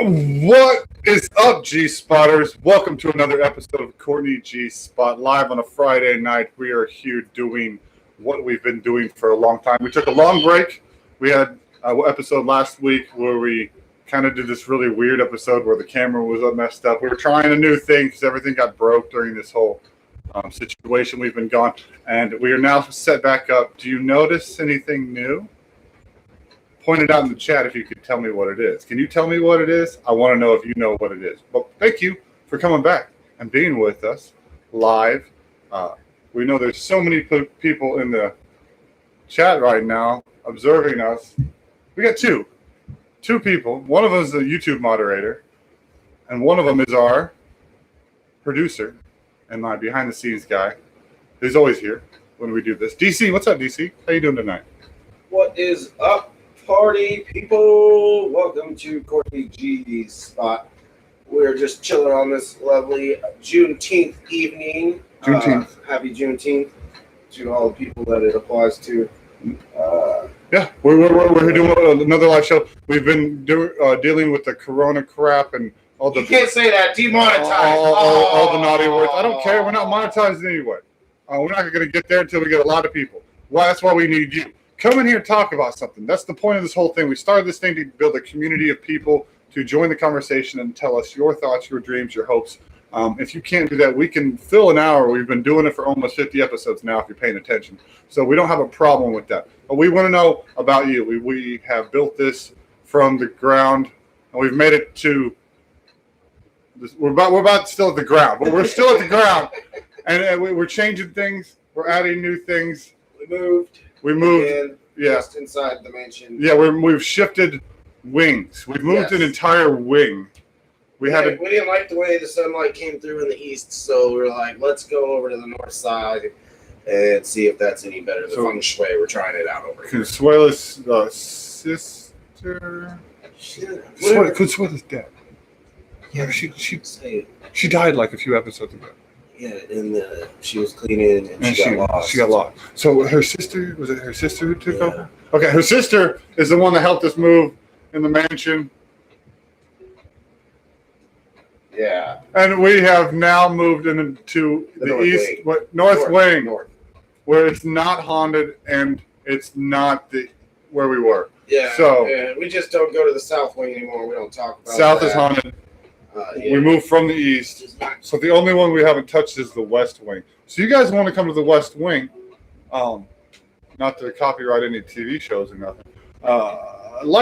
What is up, G Spotters? Welcome to another episode of Courtney G Spot live on a Friday night. We are here doing what we've been doing for a long time. We took a long break. We had an episode last week where we kind of did this really weird episode where the camera was messed up. We were trying a new thing because everything got broke during this whole situation. We've been gone, and we are now set back up. Do you notice anything new? Point it out in the chat if you could tell me what it is. Can you tell me what it is? I want to know if you know what it is. But thank you for coming back and being with us live. We know there's so many people in the chat right now observing us. We got two people. One of them is a YouTube moderator, and one of them is our producer and my behind-the-scenes guy who's always here when we do this. DC, what's up, DC? How you doing tonight? What is up? Party people, welcome to Courtney G's Spot. We're just chilling on this lovely Juneteenth evening. Happy Juneteenth to all the people that it applies to. Yeah, we're doing another live show. We've been dealing with the Corona crap and all the. You can't say that. Demonetized. All the naughty words. I don't care. We're not monetized anyway. We're not going to get there until we get a lot of people. Well, that's why we need you. Come in here and talk about something. That's the point of this whole thing. We started this thing to build a community of people to join the conversation and tell us your thoughts, your dreams, your hopes. If you can't do that, we can fill an hour. We've been doing it for almost 50 episodes now if you're paying attention. So we don't have a problem with that. But we want to know about you. We have built this from the ground, and we've made it to this. We're about still at the ground, but we're still at the ground. And we're changing things. We're adding new things. We moved, yeah. Just inside the mansion. Yeah, we've shifted wings. We've moved an entire wing. We didn't like the way the sunlight came through in the east, so we were like, let's go over to the north side and see if that's any better. The feng shui, we're trying it out over here. Consuela's sister. Consuela's dead. Yeah, she died like a few episodes ago. Yeah, and she was cleaning and she got lost. So her sister, was it her sister who took over? Okay, her sister is the one that helped us move in the mansion. Yeah. And we have now moved into the north wing, where it's not haunted and it's not where we were. Yeah. So we just don't go to the south wing anymore. We don't talk about south that. is haunted. Yeah. We moved from the east, so the only one we haven't touched is the west wing. So you guys want to come to the west wing, not to copyright any TV shows or nothing.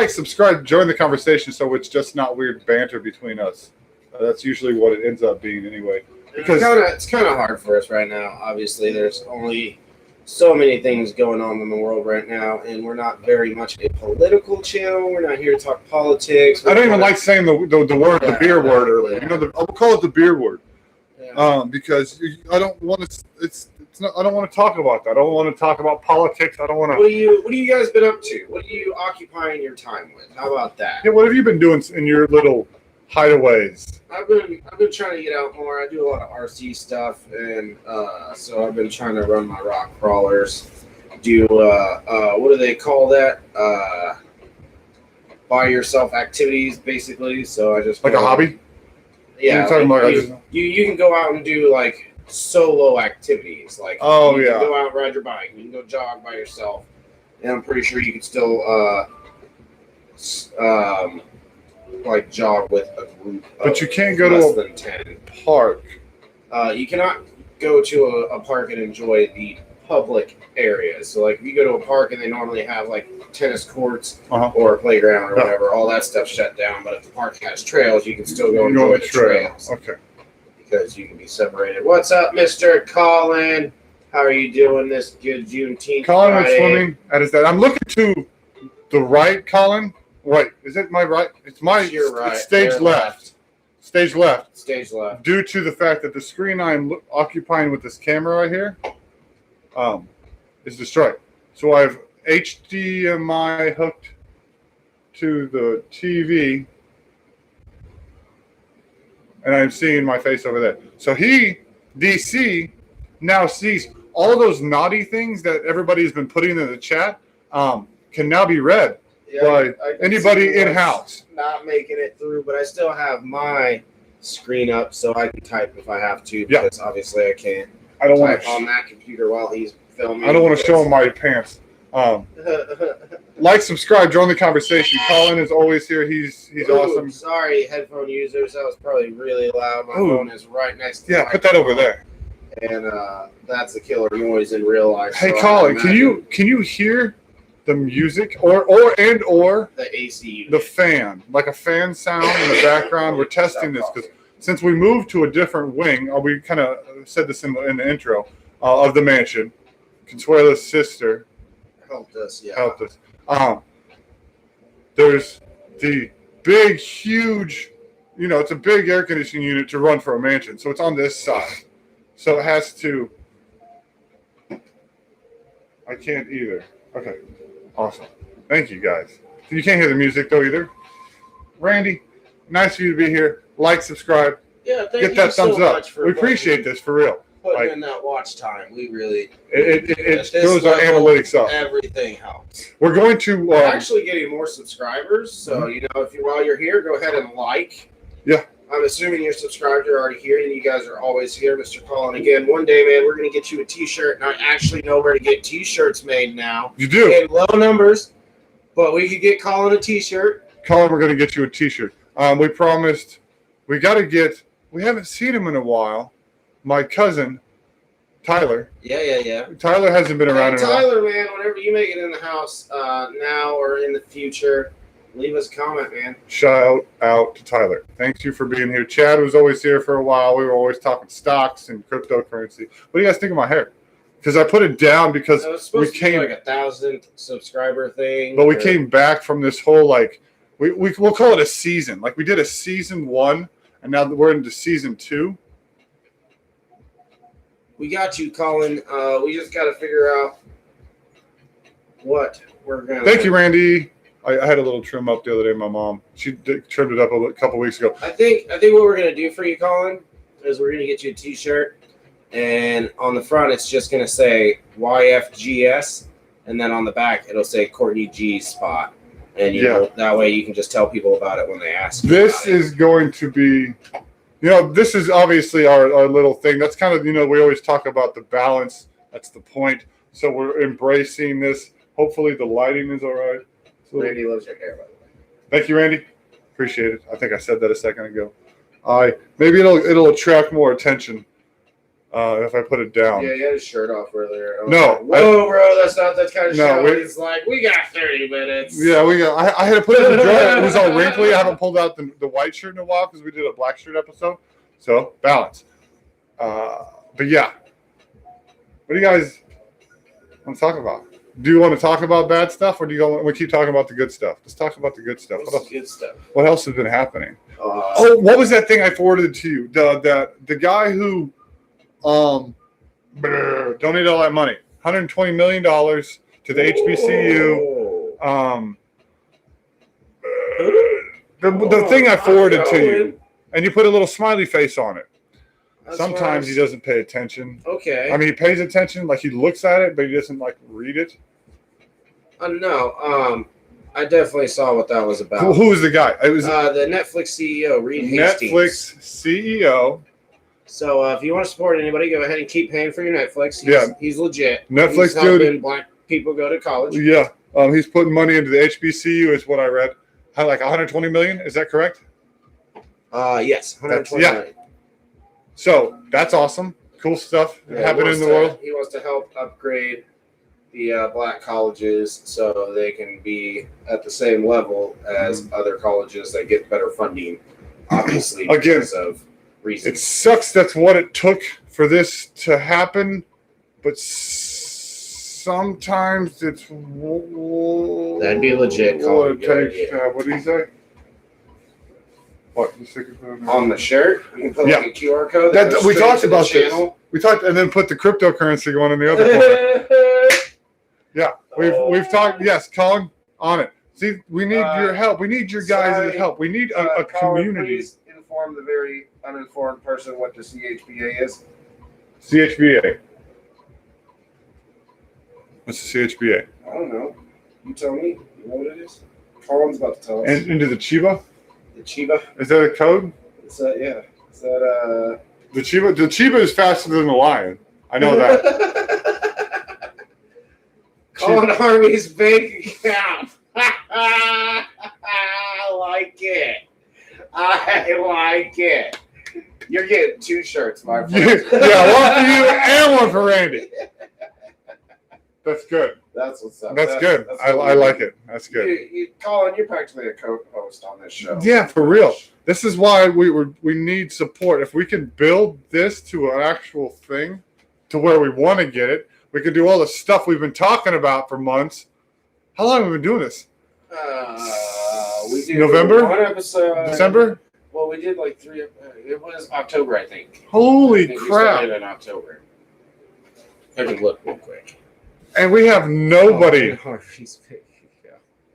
Subscribe, join the conversation so it's just not weird banter between us. That's usually what it ends up being anyway. Because it's kind of hard for us right now. Obviously, there's only so many things going on in the world right now, and we're not very much a political channel. We're not here to talk politics. I don't even like saying the word, the beer word earlier. Yeah. You know, I'll call it the beer word, because I don't want to. I don't want to talk about that. I don't want to talk about politics. I don't want to. What do you guys been up to? What are you occupying your time with? How about that? Yeah, what have you been doing in your little hideaways? I've been trying to get out more. I do a lot of RC stuff, and so I've been trying to run my rock crawlers. Do what do they call that? Buy yourself activities, basically. So I just like a hobby. Yeah, you can go out and do like solo activities. Like you can go out and ride your bike. You can go jog by yourself, and I'm pretty sure you can still like jog with a group. But you can't go to than 10. Park. You cannot go to a park and enjoy the public areas. So like if you go to a park and they normally have like tennis courts or a playground or whatever, all that stuff's shut down. But if the park has trails, you can still go enjoy the trails. Okay. Because you can be separated. What's up, Mr. Colin? How are you doing this good Juneteenth Colin Friday? was swimming at his dad. I'm looking to the right, Colin. Wait, is it my right? It's my right. It's stage left. Stage left. Stage left. Due to the fact that the screen I'm occupying with this camera right here is destroyed. So I have HDMI hooked to the TV, and I'm seeing my face over there. So DC, now sees all those naughty things that everybody's been putting in the chat can now be read. by I can anybody see in what's house. not making it through, but I still have my screen up so I can type if I have to. Yeah. Because obviously I can't I don't want type on that computer while he's filming. I don't want to show him my pants. Like, subscribe, join the conversation. Colin is always here. He's awesome. Sorry, headphone users. That was probably really loud. My Ooh. phone is right next to Yeah, put that over there. And that's a killer noise in real life. Hey, so Colin, can you hear the music or the AC unit. the fan, like a fan sound in the background? We're testing this because since we moved to a different wing, we kind of said this in the intro of the mansion. Consuela's sister helped us. There's the big, huge, it's a big air conditioning unit to run for a mansion. So it's on this side. So it has to. I can't either. Okay. Awesome. Thank you, guys. You can't hear the music, though, either. Randy, nice of you to be here. Like, subscribe. Yeah, thank Get you that so thumbs up. much for We appreciate this, for real. putting in that watch time. We really. It goes our analytics up. Everything helps. We're going to. We're actually getting more subscribers. So, while you're here, go ahead and like. Yeah. I'm assuming you're subscribed. You're already here, and you guys are always here, Mr. Colin. Again, one day, man, we're going to get you a T-shirt, and I actually know where to get T-shirts made now. You do. In low numbers, but we could get Colin a T-shirt. Colin, we're going to get you a T-shirt. We promised. We got to get. We haven't seen him in a while. My cousin, Tyler. Yeah. Tyler hasn't been around in a while. Tyler, man, whenever you make it in the house now or in the future, leave us a comment, man. Shout out to Tyler. Thank you for being here. Chad was always here for a while. We were always talking stocks and cryptocurrency. What do you guys think of my hair? Because I put it down because we came like 1,000 subscriber thing. But we came back from this whole we'll call it a season. Like we did a season 1, and now we're into season 2. We got you, Colin. We just got to figure out what we're gonna. Thank you, Randy. I had a little trim up the other day. My mom, she trimmed it up a couple weeks ago. I think what we're gonna do for you, Colin, is we're gonna get you a T-shirt, and on the front it's just gonna say YFGS, and then on the back it'll say Courtney G Spot, and that way you can just tell people about it when they ask. This is going to be, this is obviously our little thing. That's kind of, we always talk about the balance. That's the point. So we're embracing this. Hopefully the lighting is all right. Randy loves your hair, by the way. Thank you, Randy. Appreciate it. I think I said that a second ago. Maybe it'll attract more attention if I put it down. Yeah, you had his shirt off earlier. No. Whoa, bro, that's not that kind of show. No, It's like, we got 30 minutes. Yeah, I had to put it in the dryer. It was all wrinkly. I haven't pulled out the white shirt in a while because we did a black shirt episode. So, balance. But yeah. What do you guys want to talk about? Do you want to talk about bad stuff, or do you want to keep talking about the good stuff? Let's talk about the good stuff. Good stuff? What else has been happening? What was that thing I forwarded to you? The guy who donated all that money, $120 million to the HBCU. The thing I forwarded to you, and you put a little smiley face on it. Sometimes he doesn't pay attention. Okay. I mean, he pays attention, like he looks at it, but he doesn't read it. No. I definitely saw what that was about. Who was the guy? It was the Netflix CEO, Reed Hastings. Netflix CEO. So if you want to support anybody, go ahead and keep paying for your Netflix. He's legit. Netflix he's helping black people go to college. Yeah. He's putting money into the HBCU is what I read. Like $120 million. Is that correct? Yes. $120 million. So that's awesome. Cool stuff happening in the world. He wants to help upgrade the black colleges so they can be at the same level as other colleges that get better funding, obviously, because of reasons. It sucks that's what it took for this to happen, but sometimes it's... That'd be legit. What do you say? What? On the shirt? You can put a QR code. We talked about this. We talked, and then put the cryptocurrency one in the other corner. Yeah, we've talked. Yes, Colin, on it. See, we need your help. We need your guys' help. We need a community. Please inform the very uninformed person what the CHBA is. CHBA. What's the CHBA? I don't know. You tell me. You know what it is? Colin's about to tell us. And into the Chiba? The Chiba? Is that a code? Is that The Chiba is faster than the lion. I know that. Colin Harvey's bank account. I like it. You're getting 2 shirts, my friend. Yeah, one for you and one for Randy. That's good. That's what's up. That's good. I like it. That's good. Colin, you're practically a co-host on this show. Yeah, for real. This is why we need support. If we can build this to an actual thing, to where we want to get it, we can do all the stuff we've been talking about for months. How long have we been doing this? We did November? 1 episode. December? Well, we did like 3. It was October, I think. Holy I think crap! We started in October. I can look real quick. And we have nobody. Oh,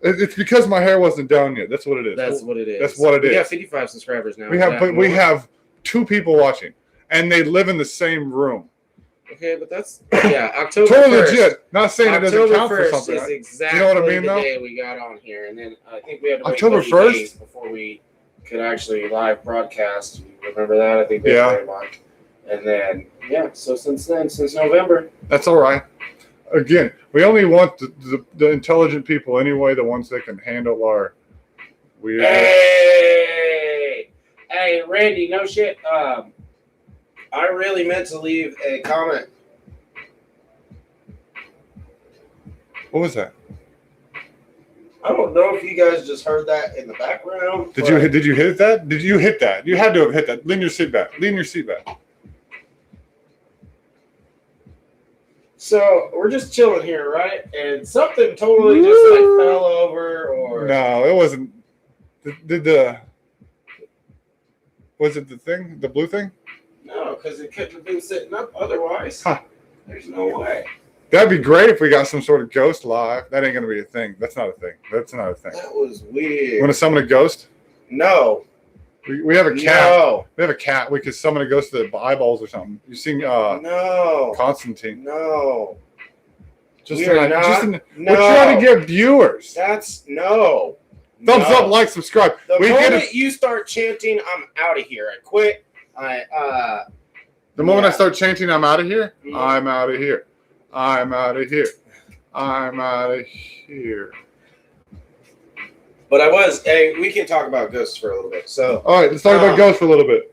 It's because my hair wasn't down yet. That's what it is. That's what it is. That's what it We is. got 55 subscribers now. We have 2 people watching, and they live in the same room. Okay, but that's October. Totally 1st. legit. Not saying October it doesn't count 1st for something. is exactly you know what I mean, the though? day we got on here, and then I think we had to wait October 30 1st? days before we could actually live broadcast. You remember that? I think we had to wait a month. And then so since then, since November. That's all right. Again, we only want the intelligent people anyway, the ones that can handle our weird. Hey, Randy, no shit. I really meant to leave a comment. What was that? I don't know if you guys just heard that in the background. Did you hit that? Did you hit that? You had to have hit that. Lean your seat back. Lean your seat back. So we're just chilling here, right? And something totally just like fell over, or no, it wasn't. Was it the thing? The blue thing? no, because it couldn't have been sitting up otherwise. Huh. There's no way. That'd be great if we got some sort of ghost live. That ain't gonna be a thing. That's not a thing. That's not a thing. That was weird. You want to summon a ghost? No. We have a cat. No. We have a cat. We could summon a ghost to the eyeballs or something. You seen No. Constantine? No. Just We are not. No. We're trying to get viewers. That's no. Thumbs No. up, like, subscribe. The We get moment you start chanting, I'm out of here. I quit. The moment I Yeah. start chanting, I'm out of here. Mhm. I'm out of here. I'm out of here. I'm out of here. But we can talk about ghosts for a little bit. So All right, let's talk about ghosts for a little bit.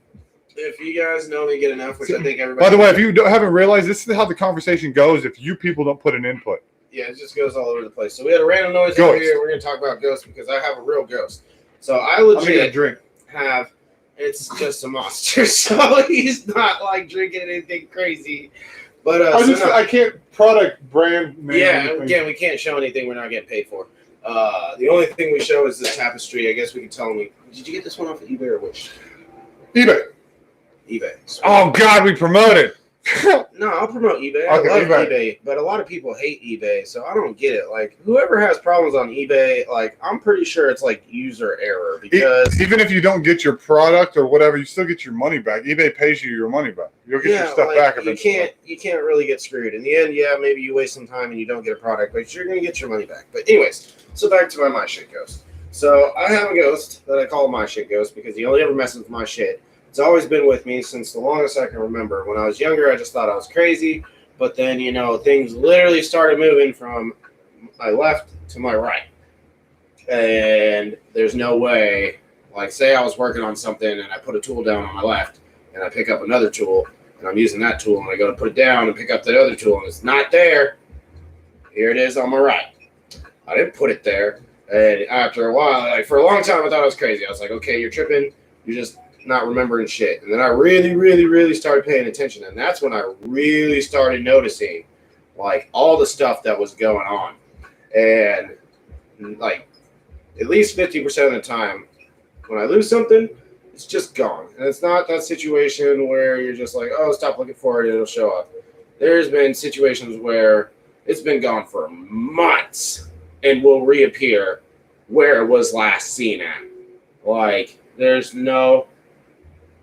if you guys know me good enough, which I think everybody. By the way, if you haven't realized, this is how the conversation goes if you people don't put an input. Yeah, it just goes all over the place. So we had a random noise over here. We're going to talk about ghosts because I have a real ghost. So I I'm gonna get a legit drink. have. It's just a monster, so he's not like drinking anything crazy. But I can't product brand name. yeah, again, we can't show anything we're not getting paid for. The only thing we show is this tapestry. I guess we can tell them. Did you get this one off of eBay or which? eBay. eBay. Sweet. Oh God, we promoted. No, I'll promote eBay. I Okay, love eBay. eBay, but a lot of people hate eBay, so I don't get it. Like, whoever has problems on eBay, like, I'm pretty sure it's like user error because Even if you don't get your product or whatever, you still get your money back. eBay pays you your money back. You'll get your stuff like, back you eventually. can't really get screwed. In the end, yeah, maybe you waste some time and you don't get a product, but you're gonna get your money back. But anyways, so back to my shit ghost. So I have a ghost that I call my shit ghost because he only ever messes with my shit. It's always been with me since the longest I can remember. When I was younger, I just thought I was crazy. But then, things literally started moving from my left to my right. And there's no way, like, say I was working on something and I put a tool down on my left and I pick up another tool and I'm using that tool and I go to put it down and pick up that other tool and it's not there. Here it is on my right. I didn't put it there. And after a while, like, for a long time, I thought I was crazy. I was like, okay, you're tripping. You're just not remembering shit. And then I really, really, really started paying attention. And that's when I really started noticing, like, all the stuff that was going on. And, like, at least 50% of the time, when I lose something, it's just gone. And it's not that situation where you're just like, oh, stop looking for it, it'll show up. There's been situations where it's been gone for months and will reappear where it was last seen at. Like, there's no...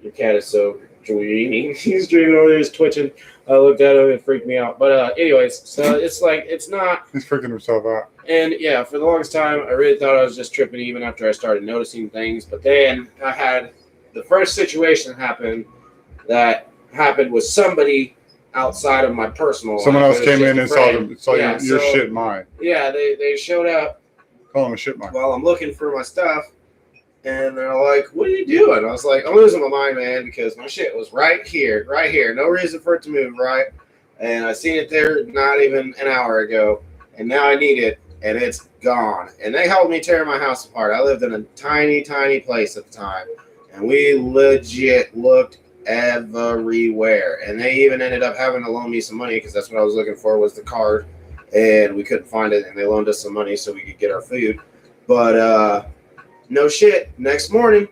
Your cat is so dreaming. He's dreaming over there. He's twitching. I looked at him, it freaked me out. But anyways, so it's like, it's not. He's freaking himself out. And yeah, for the longest time, I really thought I was just tripping even after I started noticing things. But then I had the first situation that happened with somebody outside of my personal Someone life. else came in and saw your shit mine. Yeah, they showed up. Call him a shit mine. While I'm looking for my stuff. And they're like, what are you doing? I was like, I'm losing my mind, man, because my shit was right here. No reason for it to move, right? And I seen it there not even an hour ago. And now I need it, and it's gone. And they helped me tear my house apart. I lived in a tiny, tiny place at the time. And we legit looked everywhere. And they even ended up having to loan me some money, because that's what I was looking for, was the card. And we couldn't find it, and they loaned us some money so we could get our food. But, no shit. Next morning,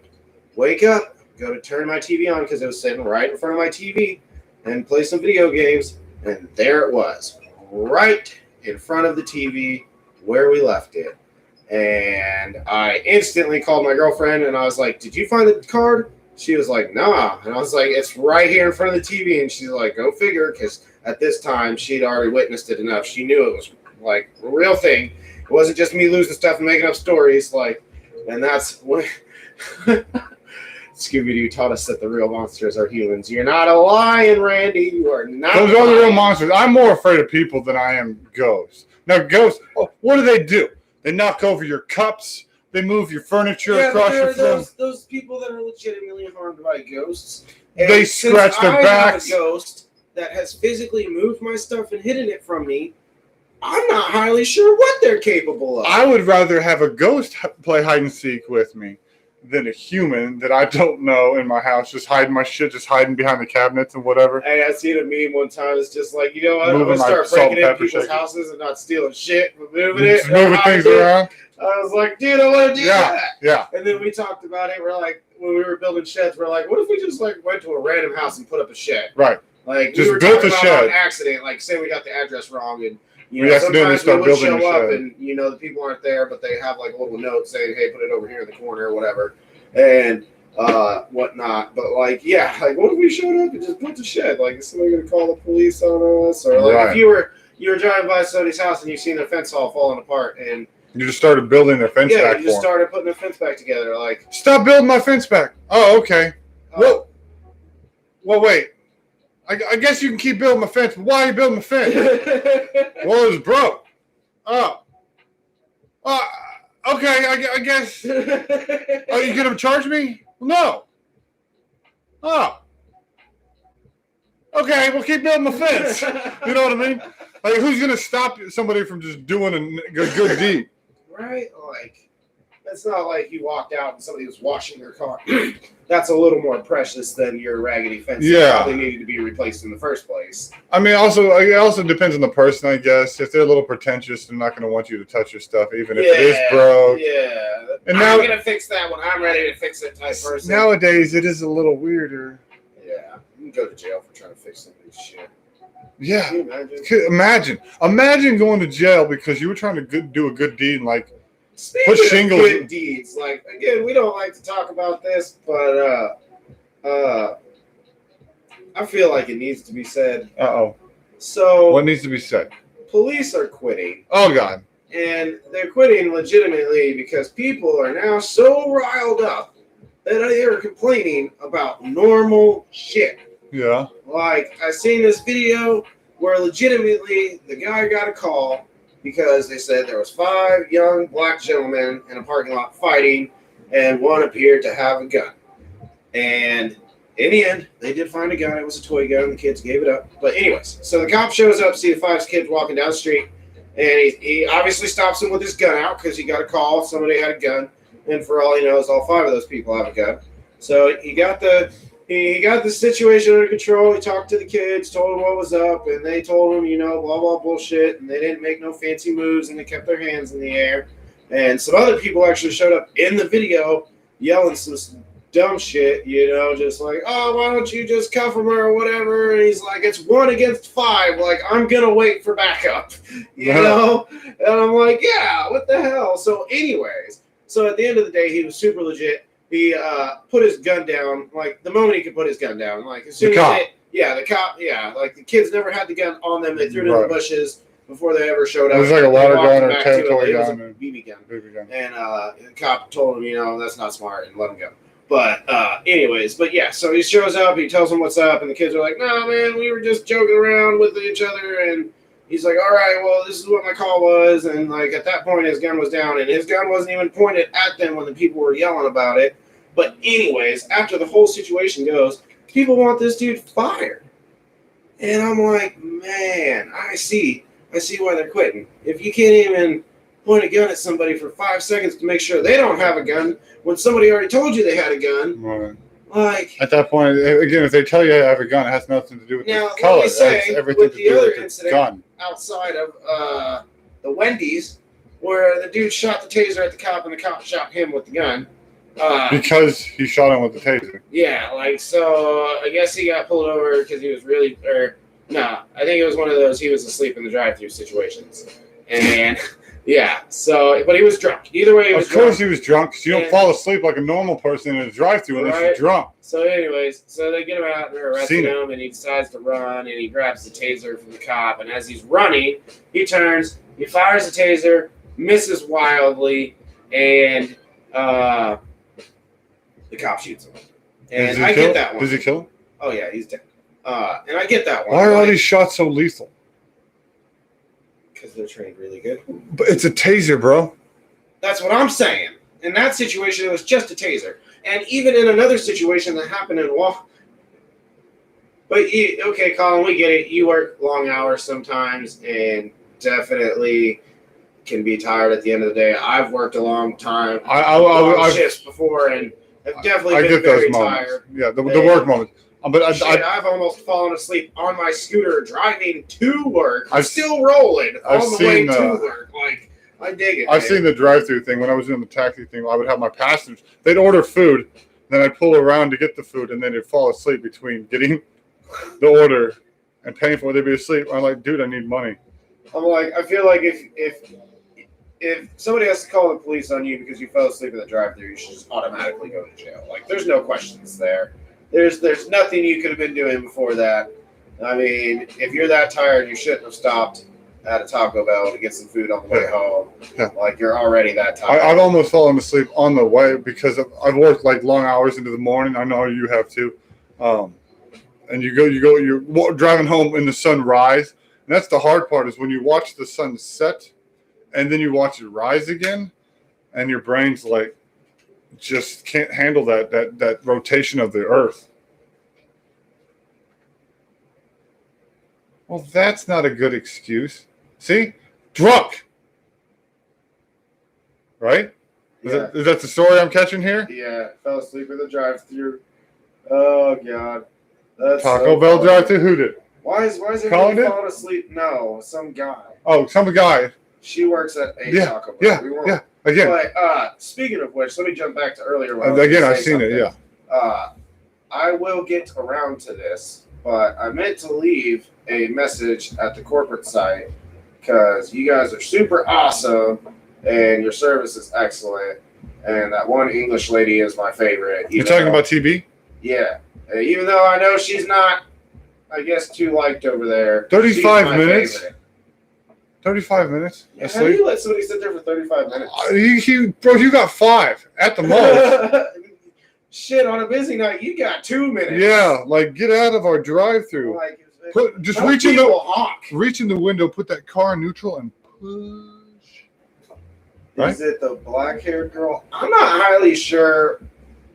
wake up, go to turn my TV on because it was sitting right in front of my TV and play some video games. And there it was, right in front of the TV where we left it. And I instantly called my girlfriend and I was like, did you find the card? She was like, nah. And I was like, it's right here in front of the TV. And she's like, go figure, because at this time she'd already witnessed it enough. She knew it was like a real thing. It wasn't just me losing stuff and making up stories. And that's when Scooby-Doo taught us that the real monsters are humans. You're not a lion, Randy. You are not. Those are the real monsters. I'm more afraid of people than I am ghosts. Now, ghosts, what do? They knock over your cups. They move your furniture across your floor. Those people that are legitimately harmed by ghosts. They scratch their backs. I have a ghost that has physically moved my stuff and hidden it from me. I'm not highly sure what they're capable of. I would rather have a ghost play hide and seek with me than a human that I don't know in my house, just hiding my shit, just hiding behind the cabinets and whatever. Hey, I seen a meme one time. It's just like, you know what? I'm going to start breaking in people's houses and not stealing shit, but moving it. Just moving things around. I was like, dude, I want to do that. Yeah. And then we talked about it. We're like, when we were building sheds, we're like, what if we just like went to a random house and put up a shed? Right. Like, just we were built a shed. On accident. Like, say we got the address wrong and accidentally start building a shed. And the people aren't there, but they have like a little note saying, "Hey, put it over here in the corner or whatever," and whatnot. But what if we showed up and just built a shed? Like, is somebody gonna call the police on us? Or like, if you were driving by somebody's house and you seen their fence all falling apart, and you just started building their fence back. Yeah, you just started putting their fence back together. Like, stop building my fence back. Oh, okay. Well, wait. I guess you can keep building my fence, but why are you building my fence? Well, it's broke. Oh. Okay, I guess. Are you going to charge me? No. Oh. Okay, well, keep building my fence. You know what I mean? Like, who's going to stop somebody from just doing a good deed? Right? Like, it's not like you walked out and somebody was washing their car. That's a little more precious than your raggedy fence that probably needed to be replaced in the first place. I mean, it also depends on the person, I guess. If they're a little pretentious, they're not going to want you to touch your stuff, even if it is broke. Yeah. And I'm going to fix that when I'm ready to fix it type person. Nowadays, it is a little weirder. Yeah. You can go to jail for trying to fix somebody's shit. Yeah. Imagine going to jail because you were trying to do a good deed and like put shingles. Good deeds. Like, again, we don't like to talk about this, but I feel like it needs to be said. So what needs to be said? Police are quitting. Oh God. And they're quitting legitimately because people are now so riled up that they are complaining about normal shit. Yeah. Like, I seen this video where legitimately the guy got a call because they said there was 5 young black gentlemen in a parking lot fighting, and one appeared to have a gun. And in the end, they did find a gun. It was a toy gun. The kids gave it up. But anyways, so the cop shows up, see the 5 kids walking down the street, and he obviously stops them with his gun out because he got a call. Somebody had a gun, and for all he knows, all 5 of those people have a gun. So he got the situation under control. He talked to the kids, told them what was up, and they told him, blah, blah, bullshit, and they didn't make no fancy moves, and they kept their hands in the air. And some other people actually showed up in the video yelling some dumb shit, just like, oh, why don't you just cuff him or whatever? And he's like, it's 1 against 5. Like, I'm going to wait for backup, And I'm like, yeah, what the hell? So anyways, at the end of the day, he was super legit. He put his gun down, like, the moment he could put his gun down. Like, as soon as Yeah, the cop. Yeah, like the kids never had the gun on them. They threw it in the bushes before they ever showed up. It was like a water gun or a territory gun. gun. It was a BB gun. BB gun. And the cop told him, that's not smart, and let him go. But anyways, yeah, so he shows up, he tells them what's up, and the kids are like, no, man, we were just joking around with each other, and he's like, all right, well, this is what my call was, and like at that point, his gun was down, and his gun wasn't even pointed at them when the people were yelling about it. But anyways, after the whole situation goes, people want this dude fired. And I'm like, man, I see why they're quitting. If you can't even point a gun at somebody for 5 seconds to make sure they don't have a gun when somebody already told you they had a gun. Right. Like at that point, again, if they tell you I have a gun, it has nothing to do with the color. It has everything with to the do other with the incident gun. outside of the Wendy's, where the dude shot the taser at the cop and the cop shot him with the gun. Because he shot him with the taser. Yeah, like, so I guess he got pulled over because he was really, I think it was one of those he was asleep in the drive-thru situations. And yeah, so, but he was drunk. Either way, he was drunk. Of course he was drunk, because you don't fall asleep like a normal person in a drive-thru unless you're drunk. So anyways, so they get him out and they're arresting him, and he decides to run, and he grabs the taser from the cop, and as he's running, he turns, he fires the taser, misses wildly, and the cop shoots him. And I get that one. Does he kill him? Oh yeah, he's dead. And I get that one. Why are all these shots so lethal? Because they're trained really good. But it's a taser, bro. That's what I'm saying. In that situation, it was just a taser. And even in another situation that happened in But okay, Colin, we get it. You work long hours sometimes, and definitely can be tired at the end of the day. I've worked a long time. I've shifts before, and I've definitely been very tired. Yeah, the work moments. But I've almost fallen asleep on my scooter driving to work. I'm still rolling on the way to work. Like, I dig it. I've seen the drive-through thing. When I was in the taxi thing, I would have my passengers. They'd order food, then I'd pull around to get the food, and then they'd fall asleep between getting the order and paying for it. They'd be asleep. I'm like, dude, I need money. I'm like, I feel like if somebody has to call the police on you because you fell asleep in the drive-thru, you should just automatically go to jail. Like, there's no questions there. There's nothing you could have been doing before that. I mean, if you're that tired, you shouldn't have stopped at a Taco Bell to get some food on the way home. Yeah. Like, you're already that tired. I've almost fallen asleep on the way because I've worked like long hours into the morning. I know you have too. And you're driving home in the sun rise. And that's the hard part, is when you watch the sun set and then you watch it rise again, and your brain's like, just can't handle that rotation of the earth. Well, that's not a good excuse. See? Drunk. Right? Yeah. Is that the story I'm catching here? Yeah, fell asleep in the drive-thru. Oh, God. That's Taco Bell drive-thru? Who did? Why is everybody falling asleep? No, some guy. Oh, some guy. She works at a Taco Bell. Yeah. Again. But, speaking of which, let me jump back to earlier. Again, I've seen it, yeah. I will get around to this, but I meant to leave a message at the corporate site because you guys are super awesome and your service is excellent. And that one English lady is my favorite. You're talking about TB? Yeah. Even though I know she's not, I guess, too liked over there. 35 minutes? Favorite. 35 minutes? Yeah, how do you let somebody sit there for 35 minutes? Bro, you got 5 at the most. Shit, on a busy night, you got 2 minutes. Yeah, like, get out of our drive-thru. Like, just reach in the window, put that car in neutral, and push. Right? Is it the black-haired girl? I'm not highly sure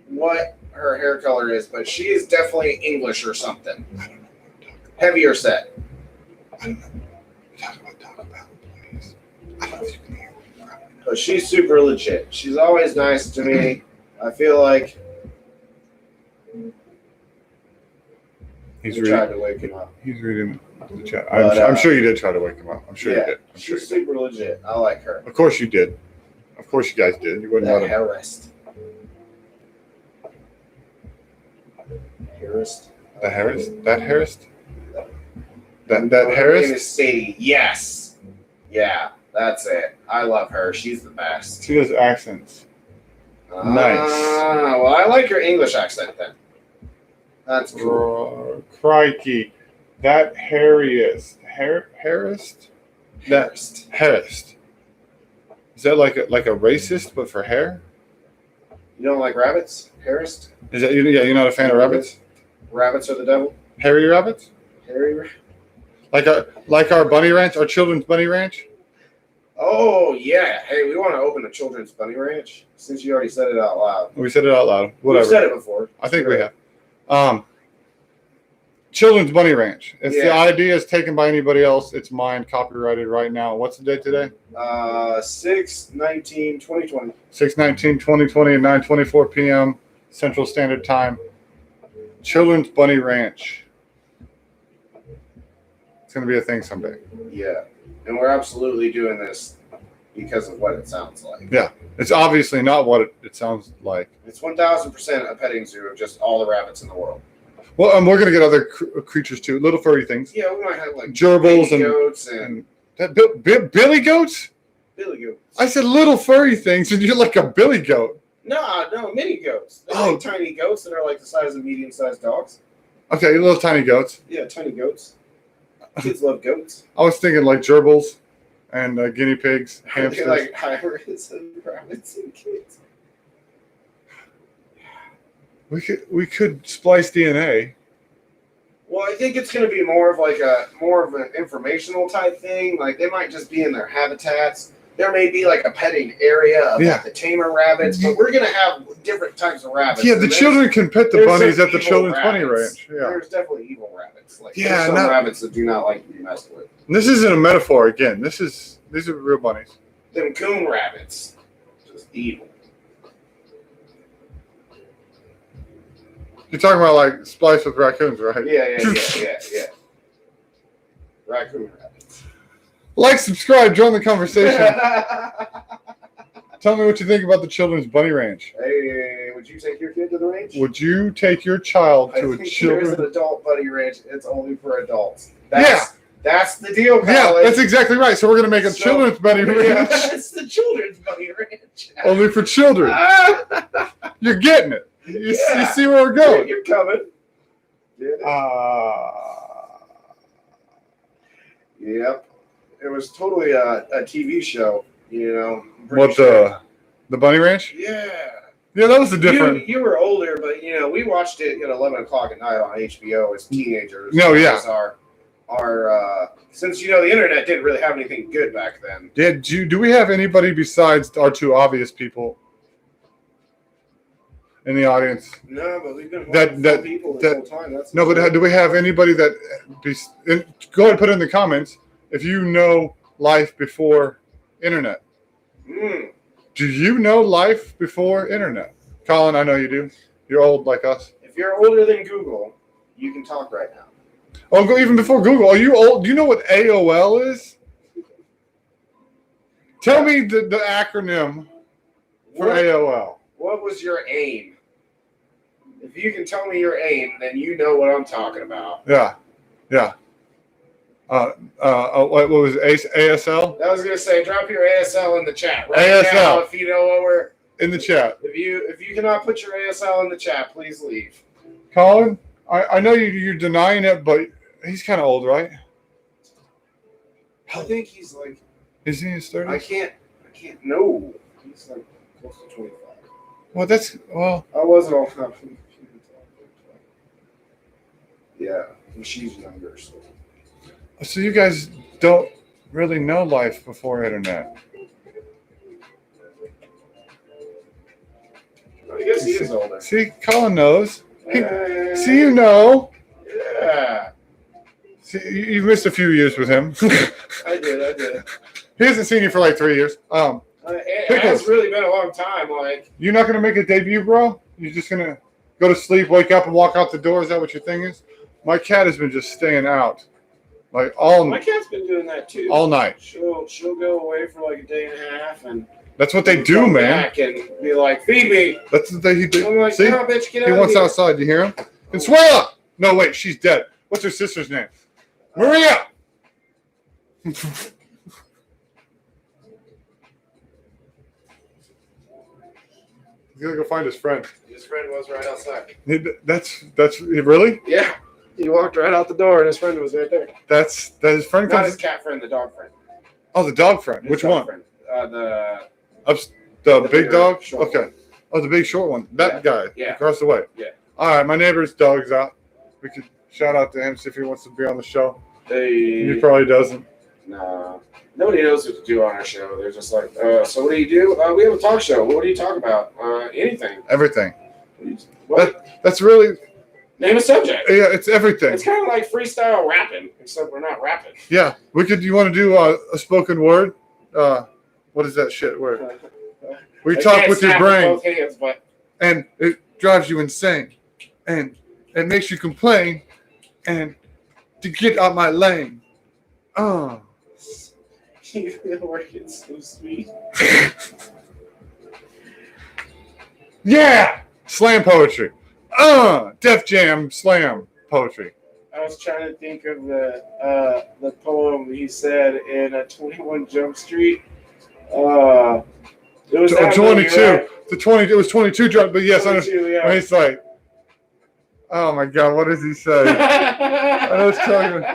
what her hair color is, but she is definitely English or something. I don't know. Heavier set. I don't know. Talk about Taco Bell, please. I don't know if you can hear me. But she's super legit. She's always nice to me. I feel like He's tried to wake him up. He's reading the chat. I'm sure you did try to wake him up. I'm sure you did. She's super legit. I like her. Of course you did. Of course you guys did. You wouldn't let him. Harris. That Harris? That Harris? That Her Harris? name is Sadie. Yes. Yeah, that's it. I love her. She's the best. She does accents. Nice. Well, I like her English accent then. That's cool. Crikey. That hairiest. Harris? Harris. Harris. Is that like a racist, but for hair? You don't like rabbits? Harris? Is that you're not a fan of rabbits? Rabbits are the devil? Hairy rabbits? Hairy Like our bunny ranch, our children's bunny ranch? Oh, yeah. Hey, we want to open a children's bunny ranch since you already said it out loud. We said it out loud. Whatever. We've said it before. I think we have. Children's bunny ranch. If the idea is taken by anybody else, it's mine, copyrighted right now. What's the date today? 6/19/2020. 6/19/2020 at 9:24 p.m. Central Standard Time. Children's bunny ranch. It's going to be a thing someday. Yeah. And we're absolutely doing this because of what it sounds like. Yeah. It's obviously not what it sounds like. It's 1,000% a petting zoo of just all the rabbits in the world. Well, we're going to get other creatures too, little furry things. Yeah, we might have like gerbils and goats and billy goats. Billy goats. I said little furry things, and you're like a billy goat. No, mini goats. They're like tiny goats that are like the size of medium-sized dogs. Okay, little tiny goats. Yeah, tiny goats. Kids love goats. I was thinking like gerbils and guinea pigs, hamsters. They're like hybrids of rabbits and kids. We could splice DNA. Well, I think it's going to be more of an informational type thing. Like they might just be in their habitats. There may be like a petting area of like, the tamer rabbits, but we're going to have different types of rabbits. Yeah, the children can pet the bunnies at the children's bunny ranch. Yeah, there's definitely evil rabbits. Like there's some rabbits that do not like to be messed with. And this isn't a metaphor. Again, these are real bunnies. Them coon rabbits, just evil. You're talking about like splice with raccoons, right? Yeah. Raccoon rabbits. Like, subscribe, join the conversation. Tell me what you think about the children's bunny ranch. Hey, would you take your kid to the ranch? Would you take your child to a children's? There is an adult bunny ranch. It's only for adults. That's the deal, Colin. Yeah, that's exactly right. So we're going to make a children's bunny ranch. Yeah, it's the children's bunny ranch. Only for children. You're getting it. You see where we're going. You're coming. Yep. It was totally a TV show, you know. What, the bunny ranch? Yeah. Yeah, that was a different. You were older, but, you know, we watched it at 11 o'clock at night on HBO as teenagers. No, yeah. Our since, you know, the internet didn't really have anything good back then. Do we have anybody besides our two obvious people in the audience? No, but we've been watching people this whole time. Do we have anybody that go ahead and put it in the comments if you know life before internet? Do you know life before internet? Colin, I know you do. You're old like us. If you're older than Google, you can talk right now. Oh, go even before Google. Are you old? Do you know what AOL is? Tell me the acronym for AOL. What was your aim? If you can tell me your aim, then you know what I'm talking about. Yeah. What was it? ASL? I was gonna say, drop your ASL in the chat right ASL. now if you know what we're in the chat. If you cannot put your ASL in the chat, please leave. Colin, I know you're denying it, but he's kind of old, right? I think he's like. Is he in his 30s? I can't. No, he's like close to 25. Well. I wasn't all. Yeah, and she's younger. So you guys don't really know life before internet. I guess he is older. See, Colin knows. See, you know. Yeah. See, you missed a few years with him. I did. He hasn't seen you for like 3 years. It has really been a long time. Like, you're not gonna make a debut, bro? You're just gonna go to sleep, wake up, and walk out the door? Is that what your thing is? My cat has been just staying out, like all. My cat's been doing that too. All night. She'll go away for like a day and a half, and that's what they do, man. Back and be like, feed me. That's what he do. I'm like, see, no, bitch, get out he wants here. outside. You hear him? Consuela. No, wait, she's dead. What's her sister's name? Maria. He's gonna go find his friend. His friend was right outside. That's really? Yeah. He walked right out the door, and his friend was right there. That his friend Not comes. his cat friend, the dog friend. Oh, the dog friend. His Which dog one? Friend. The big bigger, dog? short Okay. one. Oh, the big short one. That guy. Yeah. Across the way. Yeah. All right, my neighbor's dog's out. We could shout out to him, see if he wants to be on the show. He They, probably doesn't. nah. Nobody knows what to do on our show. They're just like, so what do you do? We have a talk show. What do you talk about? Anything. Everything. What? That's really. Name a subject. Yeah, it's everything. It's kind of like freestyle rapping, except we're not rapping. Yeah, we could. You want to do a spoken word? What is that shit word? We talk with your brain, Both hands, but and it drives you insane, and it makes you complain, and to get out my lane. Oh. you're working so sweet. Yeah, slam poetry. Def Jam slam poetry. I was trying to think of the poem he said in 21 Jump Street. It was that 22. movie, right? The 20. It was 22 drunk, but yes, 22, yeah. and he's like, oh my god, what does he say? I was talking.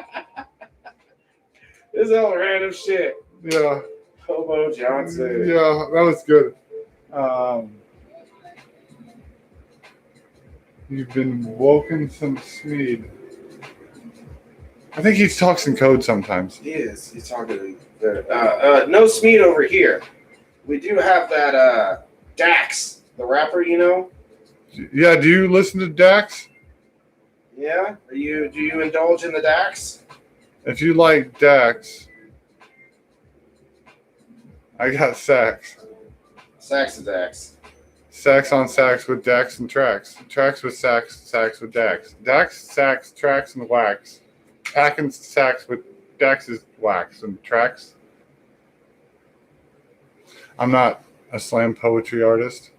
This is all random shit. Yeah. Hobo Johnson. Yeah, that was good. You've been woken some Smeed. I think he talks in code sometimes. He is. He's talking there. No Smeed over here. We do have that Dax, the rapper, you know? Yeah, do you listen to Dax? Yeah? Do you indulge in the Dax? If you like Dax, I got sax. Sax of Dax. Sax on sax with Dax and tracks. Tracks with sax, sax with Dax. Dax, sax, tracks, and wax. Packing sax with Dax's wax and tracks. I'm not a slam poetry artist.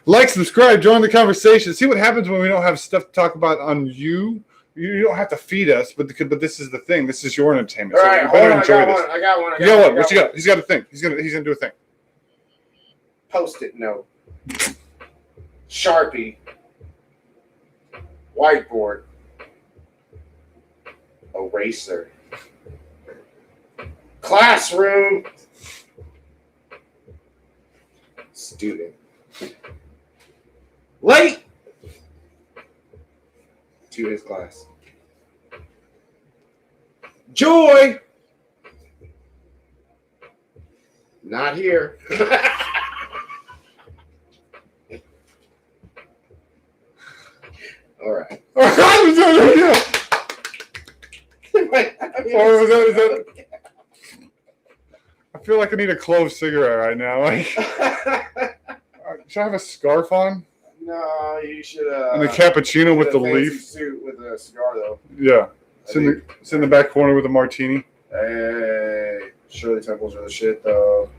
Like, subscribe, join the conversation. See what happens when we don't have stuff to talk about on you. You don't have to feed us, but this is the thing. This is your entertainment. All So right, you hold better on. enjoy this. I got one. You got what? What you got? He's got a thing. He's gonna do a thing. Post-it note. Sharpie. Whiteboard. Eraser. Classroom. Student. Late to his class. Joy. Not here. All right. Yeah. Or is that? I feel like I need a clove cigarette right now. Like, should I have a scarf on? No, you should. And a cappuccino with the leaf. Suit with a cigar, though. Yeah. It's in the back corner with a martini. Hey, Shirley Temples are the shit, though.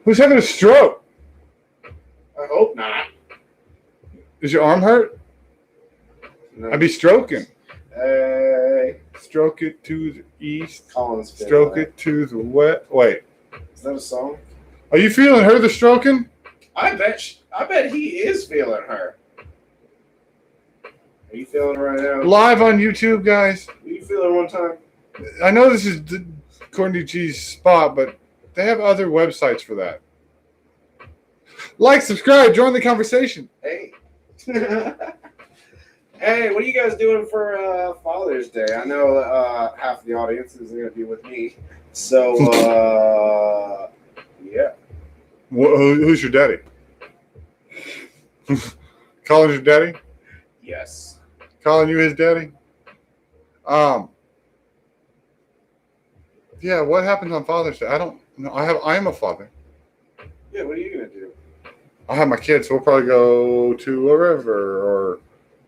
Who's having a stroke? I hope not. Is your arm hurt? No. I'd be stroking. Hey. Stroke it to the east. Collins. Stroke it to the west. Wait. Is that a song? Are you feeling her the stroking? I bet he is feeling her. Are you feeling her right now? Live on YouTube, guys. Are you feeling one time? I know this is Courtney G's spot, but they have other websites for that. Like, subscribe, join the conversation. Hey. Hey, what are you guys doing for Father's Day? I know half the audience is going to be with me. So, yeah. Who's your daddy? Calling your daddy? Yes. Calling you his daddy? Yeah, what happens on Father's Day? I don't know. I am a father. Yeah, what are you going to do? I'll have my kids, so we'll probably go to a river or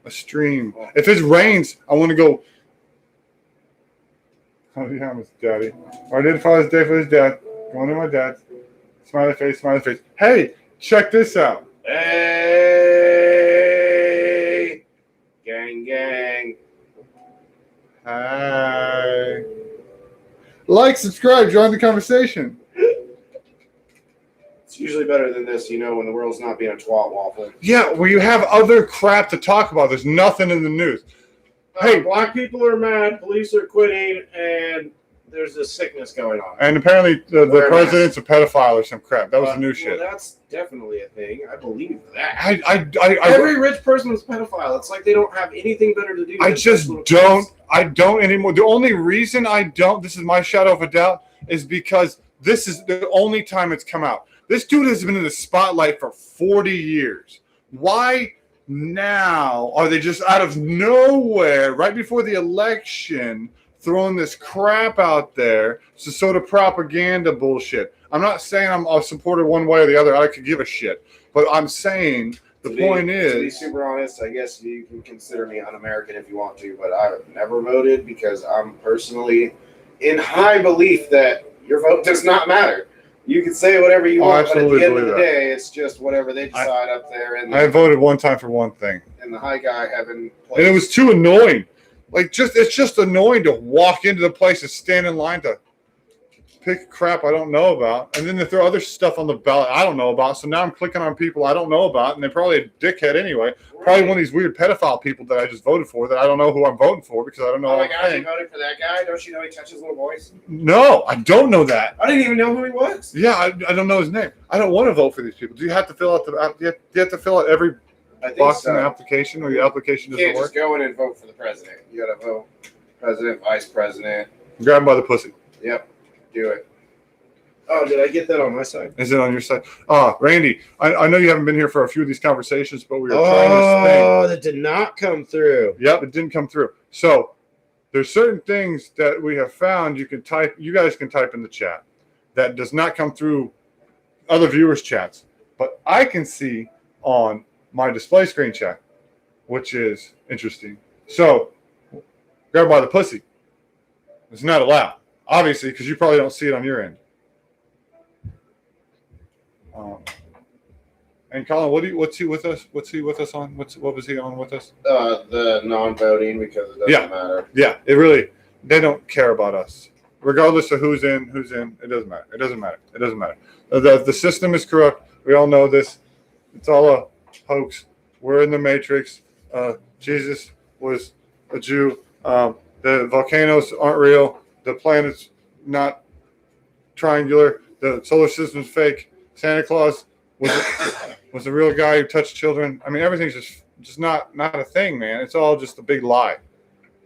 a stream. If it rains, I want to go. Oh, yeah, I'm his daddy. I did Father's Day for his dad. Going to my dad's. Smiley face, smiley face. Hey, check this out. Hey, gang, gang. Hi. Like, subscribe, join the conversation. It's usually better than this, when the world's not being a twat waffle. Yeah, well, you have other crap to talk about. There's nothing in the news. Hey, black people are mad, police are quitting, and there's this sickness going on. And apparently the president's a pedophile or some crap. That was the new shit. Well, that's definitely a thing. I believe that. Every rich person is a pedophile. It's like they don't have anything better to do. I don't anymore. The only reason I don't, this is my shadow of a doubt, is because this is the only time it's come out. This dude has been in the spotlight for 40 years. Why now are they just out of nowhere, right before the election, throwing this crap out there? It's a sort of propaganda bullshit. I'm not saying I'm a supporter one way or the other. I could give a shit. But I'm saying the point is... To be super honest, I guess you can consider me un-American if you want to, but I've never voted because I'm personally in high belief that your vote does not matter. You can say whatever you want, but at the end of the day, it's just whatever they decide up there. And I voted one time for one thing. And the high guy having... And it was too annoying. It's just annoying to walk into the place and stand in line to pick crap I don't know about, and then they throw other stuff on the ballot I don't know about. So now I'm clicking on people I don't know about, and they're probably a dickhead anyway. Right. Probably one of these weird pedophile people that I just voted for that I don't know who I'm voting for because I don't know. Oh my gosh, you voted for that guy? Don't you know he touches little boys? No, I don't know that. I didn't even know who he was. Yeah, I don't know his name. I don't want to vote for these people. Do you have to fill out do you have to fill out every box in the application, or your application doesn't work? You can't just go in and vote for the president. You got to vote president, vice president. Grab him by the pussy. Yep, do it. Oh, did I get that on my side? Is it on your side? Randy, I know you haven't been here for a few of these conversations, but we were trying this thing. Oh, that did not come through. Yep, it didn't come through. So there's certain things that we have found you guys can type in the chat that does not come through other viewers' chats, but I can see on my display screen chat, which is interesting. So grab by the pussy. It's not allowed, obviously, because you probably don't see it on your end. And Colin, what's he with us? What's he with us on? What was he on with us? The non-voting, because it doesn't matter. Yeah, they don't care about us. Regardless of who's in, it doesn't matter. It doesn't matter. The system is corrupt. We all know this. It's all a hoax. We're in the matrix. Jesus was a Jew. The volcanoes aren't real. The planet's not triangular. The solar system's fake. Santa Claus was a real guy who touched children. I mean, everything's just not a thing, man. It's all just a big lie.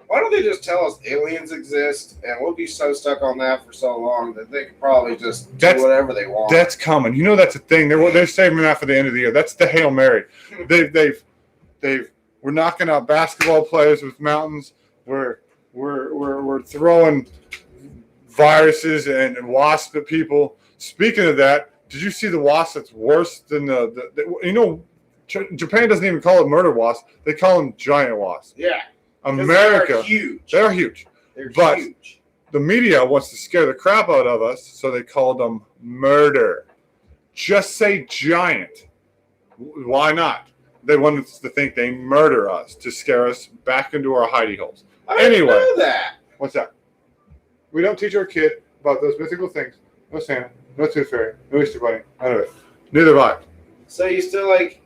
Why don't they just tell us aliens exist, and we'll be so stuck on that for so long that they could probably just do whatever they want. That's coming. You know, that's a thing. They're saving that for the end of the year. That's the Hail Mary. We're knocking out basketball players with mountains. We're throwing viruses and wasps at people. Speaking of that, did you see the wasp that's worse than Japan doesn't even call it murder wasp. They call them giant wasps. Yeah. America. They're huge. They're huge. But the media wants to scare the crap out of us, so they call them murder. Just say giant. Why not? They want us to think they murder us to scare us back into our hidey holes. Anyway. Know that. What's that? We don't teach our kid about those mythical things. No Santa, no Tooth Fairy, no Easter Bunny, none of it. Neither have I. So you still I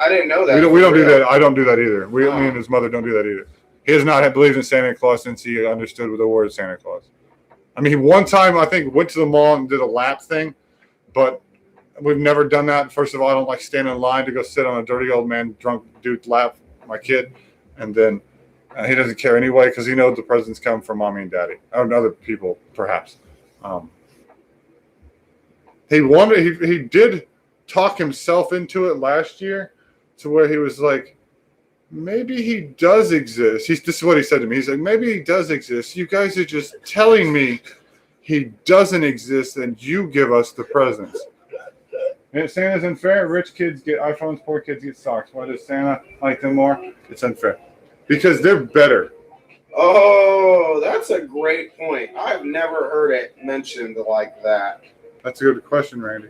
didn't know that. We don't do that. I don't do that either. Me and his mother don't do that either. He has not believed in Santa Claus since he understood the word Santa Claus. I mean, one time I think went to the mall and did a lap thing, but we've never done that. First of all, I don't like standing in line to go sit on a dirty old man drunk dude's lap, my kid, and then he doesn't care anyway because he knows the presents come from mommy and daddy and other people, perhaps. He did talk himself into it last year to where he was like, maybe he does exist. This is what he said to me. He's like, maybe he does exist. You guys are just telling me he doesn't exist and you give us the presents. And Santa's unfair. Rich kids get iPhones, poor kids get socks. Why does Santa like them more? It's unfair. Because they're better. Oh, that's a great point. I've never heard it mentioned like that. That's a good question, Randy.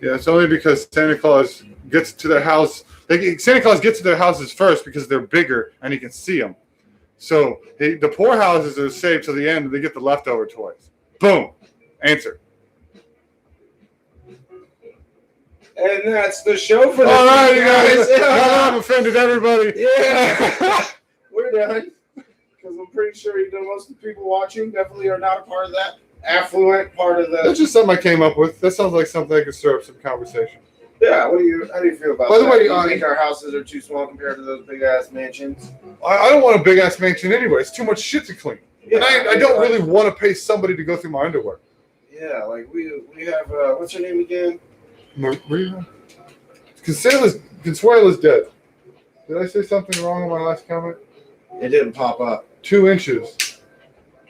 Yeah, it's only because Santa Claus gets to their house. Santa Claus gets to their houses first because they're bigger and he can see them. So the poor houses are saved to the end and they get the leftover toys. Boom. Answer. And that's the show for this All right, week, you guys. guys. I've offended everybody. Yeah. We're done. Because I'm pretty sure most of the people watching definitely are not a part of that affluent part of That's the. just something I came up with. That sounds like something I could stir up some conversation. Yeah, how do you feel about By the that? way, Do you think our houses are too small compared to those big ass mansions? I don't want a big ass mansion anyway. It's too much shit to clean. Yeah, And I don't really want to pay somebody to go through my underwear. Yeah, like we have what's her name again? Maria? Consuela's dead. Did I say something wrong in my last comment? It didn't pop up. 2 inches.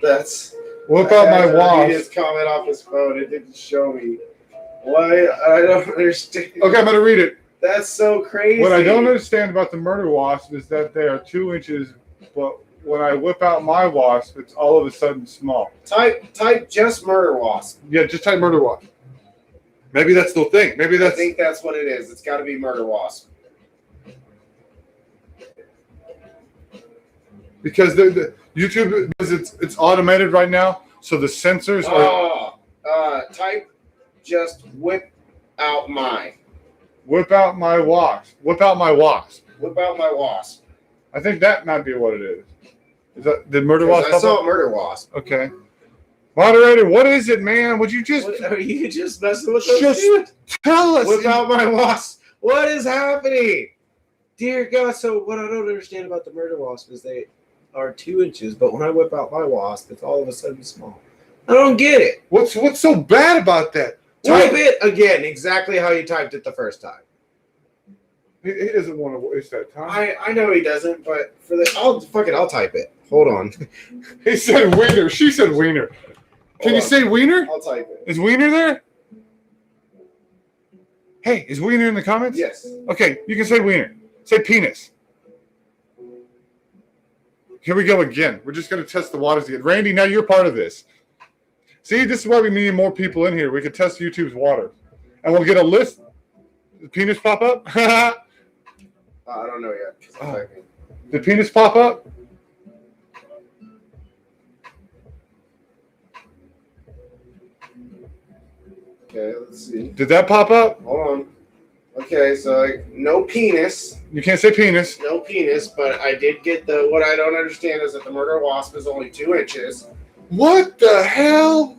That's What about my He wasp? just comment off his phone. It didn't show me. Why? I don't understand. Okay, I'm going to read it. That's so crazy. What I don't understand about the murder wasp is that they are 2 inches, but when I whip out my wasp, it's all of a sudden small. Type just murder wasp. Yeah, just type murder wasp. Maybe that's the thing. Maybe I think that's what it is. It's got to be murder wasp. Because the YouTube it's automated right now, so the sensors are. Type just whip out my. Whip out my wasp. Whip out my wasp. Whip out my wasp. I think that might be what it is. Is that the murder wasp? I saw murder wasp. Okay. Moderator, what is it, man? Would you just Are you just messing with us? just tell us? Whip out my wasp. What is happening? Dear God, so what I don't understand about the murder wasp is they are 2 inches, but when I whip out my wasp, it's all of a sudden small. I don't get it. What's so bad about that? Type it again exactly how you typed it the first time. He doesn't want to waste that time. I know he doesn't, but I'll type it. Hold on. He said wiener. She said wiener. Can you say wiener? I'll type it. Is wiener there? Hey, is wiener in the comments? Yes. Okay, you can say wiener. Say penis. Here we go again. We're just going to test the waters again. Randy, now you're part of this. See, this is why we need more people in here. We could test YouTube's water. And we'll get a list. Did penis pop up? I don't know yet. Oh. Did penis pop up? Okay, let's see. Did that pop up? Hold on. Okay, so no penis. You can't say penis. No penis, but I did get what I don't understand is that the murder wasp is only 2 inches. What the hell?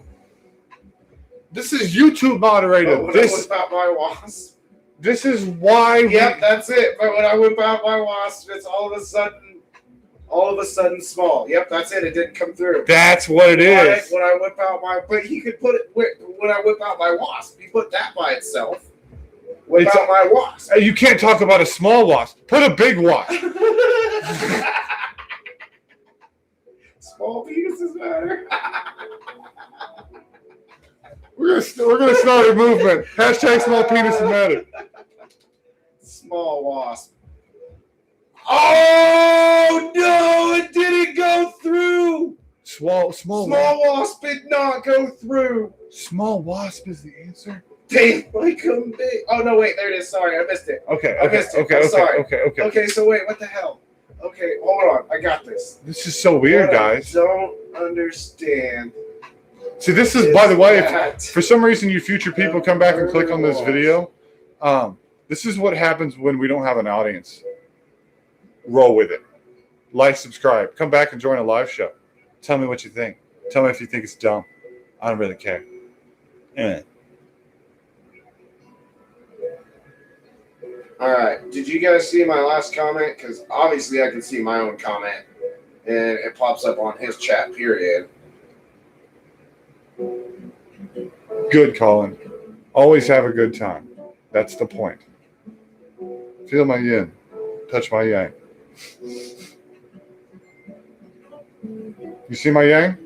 This is YouTube moderator. But when I whip out my wasp. This is why. Yep, that's it. But when I whip out my wasp, it's all of a sudden small. Yep, that's it. It didn't come through. That's what it is. When I whip out but you could put it when I whip out my wasp. You put that by itself. Whip out my wasp. You can't talk about a small wasp. Put a big wasp. Small penises matter. We're gonna start a movement. Hashtag small penis matter. Small wasp. Oh no! It didn't go through. Small wasp did not go through. Small wasp is the answer. They like them big. Oh no! Wait, there it is. Sorry, I missed it. Okay. Okay. So wait, what the hell? Okay, hold on. I got this. This is so weird, guys. I don't understand. See, this is, by the way, if for some reason you future people come back and click on this video, this is what happens when we don't have an audience. Roll with it. Like, subscribe. Come back and join a live show. Tell me what you think. Tell me if you think it's dumb. I don't really care. All right. Did you guys see my last comment? Because obviously I can see my own comment, and it pops up on his chat. Period. Good, Colin. Always have a good time. That's the point. Feel my yin. Touch my yang. You see my yang?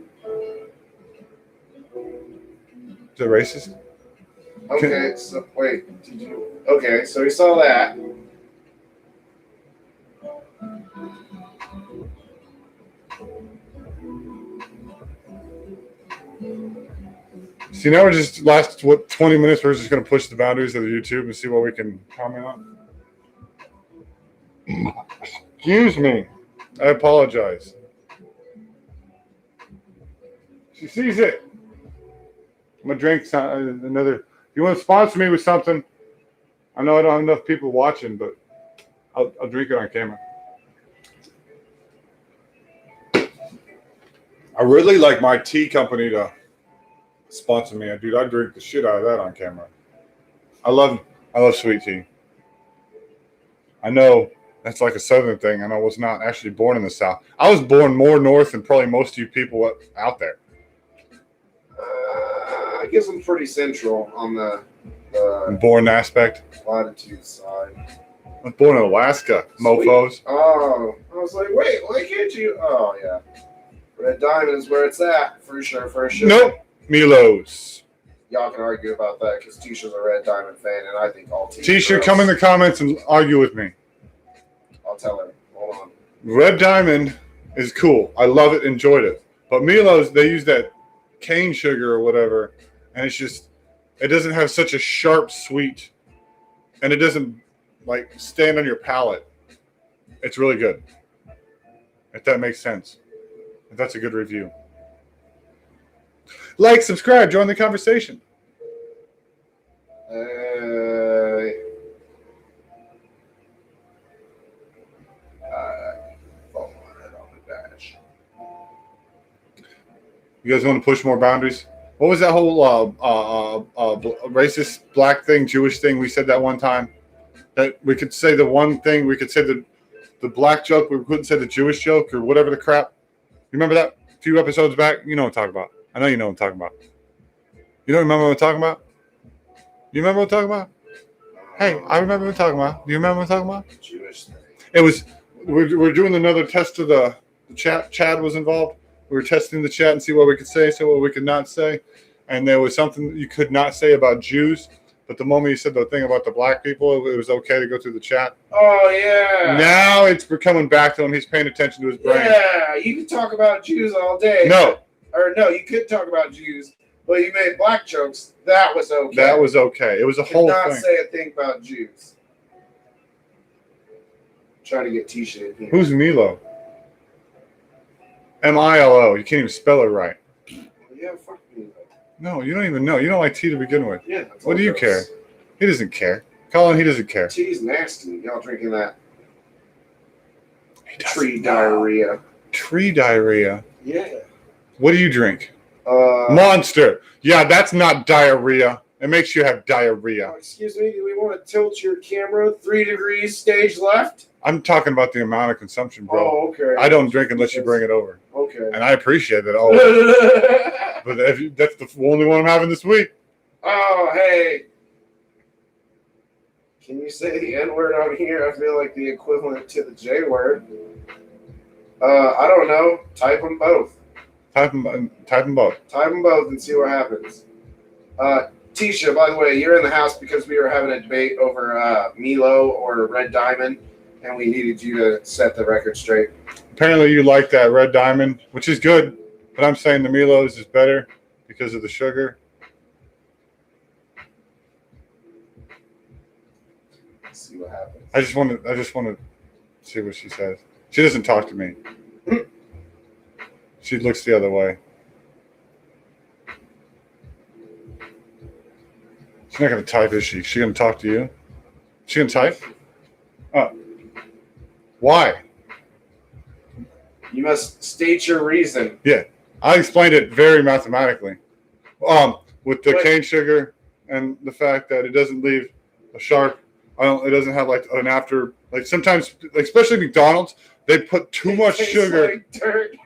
Is it racist? Okay, so wait. Did you? Okay, so we saw that. See, now we're just 20 minutes, we're just going to push the boundaries of the YouTube and see what we can comment on. Excuse me. I apologize. She sees it. I'm gonna drink another. If you want to sponsor me with something, I know I don't have enough people watching, but I'll drink it on camera. I really like my tea company to sponsor me. Dude, I drink the shit out of that on camera. I love sweet tea. I know that's like a southern thing, and I was not actually born in the South. I was born more north than probably most of you people out there. I guess I'm pretty central on the born aspect. latitude side. I was born in Alaska, mofos. Oh, I was like, wait, why can't you? Oh, yeah. Red Diamond is where it's at, for sure. Nope, Milos. Y'all can argue about that because Tisha's a Red Diamond fan, and I think all Tisha, come in the comments and argue with me. I'll tell her. Hold on. Red Diamond is cool. I love it, enjoyed it. But Milos, they use that cane sugar or whatever, and it's just, it doesn't have such a sharp sweet, and it doesn't like stand on your palate. It's really good. If that makes sense. If that's a good review. Like, subscribe, join the conversation. You guys want to push more boundaries? What was that whole racist black thing, Jewish thing? We said that one time. That we could say the one thing, we could say the black joke, we couldn't say the Jewish joke or whatever the crap. You remember that a few episodes back? You know what I'm talking about. I know you know what I'm talking about. You don't remember what I'm talking about? You remember what I'm talking about? Hey, I remember what I'm talking about. Do you remember what I'm talking about? Jewish thing. It was, we're doing another test of the chat. Chad was involved. We were testing the chat and see what we could say, what we could not say. And there was something you could not say about Jews. But the moment you said the thing about the black people, it was okay to go through the chat. Oh, yeah. Now it's coming back to him. He's paying attention to his brain. Yeah, you can talk about Jews all day. No. Or no, you could talk about Jews, but you made black jokes. That was okay. That was okay. It was a whole thing. Could not say a thing about Jews. Trying to get Tisha in here. Who's Milo? Milo. You can't even spell it right. Yeah, fuck Milo. No, you don't even know. You don't like tea to begin with. Yeah. What do you care? He doesn't care. Colin, he doesn't care. Tea's nasty. Y'all drinking that Tree diarrhea. Tree diarrhea? Yeah. What do you drink? Monster. Yeah, that's not diarrhea. It makes you have diarrhea. Excuse me, do we want to tilt your camera 3 degrees stage left? I'm talking about the amount of consumption, bro. Oh, okay. I don't drink unless you bring it over. Okay. And I appreciate that always. But that's the only one I'm having this week. Oh, hey. Can you say the N-word on here? I feel like the equivalent to the J-word. I don't know. Type them both. Type them both. Type them both and see what happens. Tisha, by the way, you're in the house because we were having a debate over Milo or Red Diamond, and we needed you to set the record straight. Apparently you like that Red Diamond, which is good, but I'm saying the Milo's is better because of the sugar. Let's see what happens. I just want to see what she says. She doesn't talk to me. She looks the other way. She's not going to type, is she? She going to talk to you? She going to type? Oh. Why? You must state your reason. Yeah. I explained it very mathematically. With the cane sugar and the fact that it doesn't leave a sharp, it doesn't have like an after, like sometimes, like especially McDonald's, they put too much sugar. Like dirt.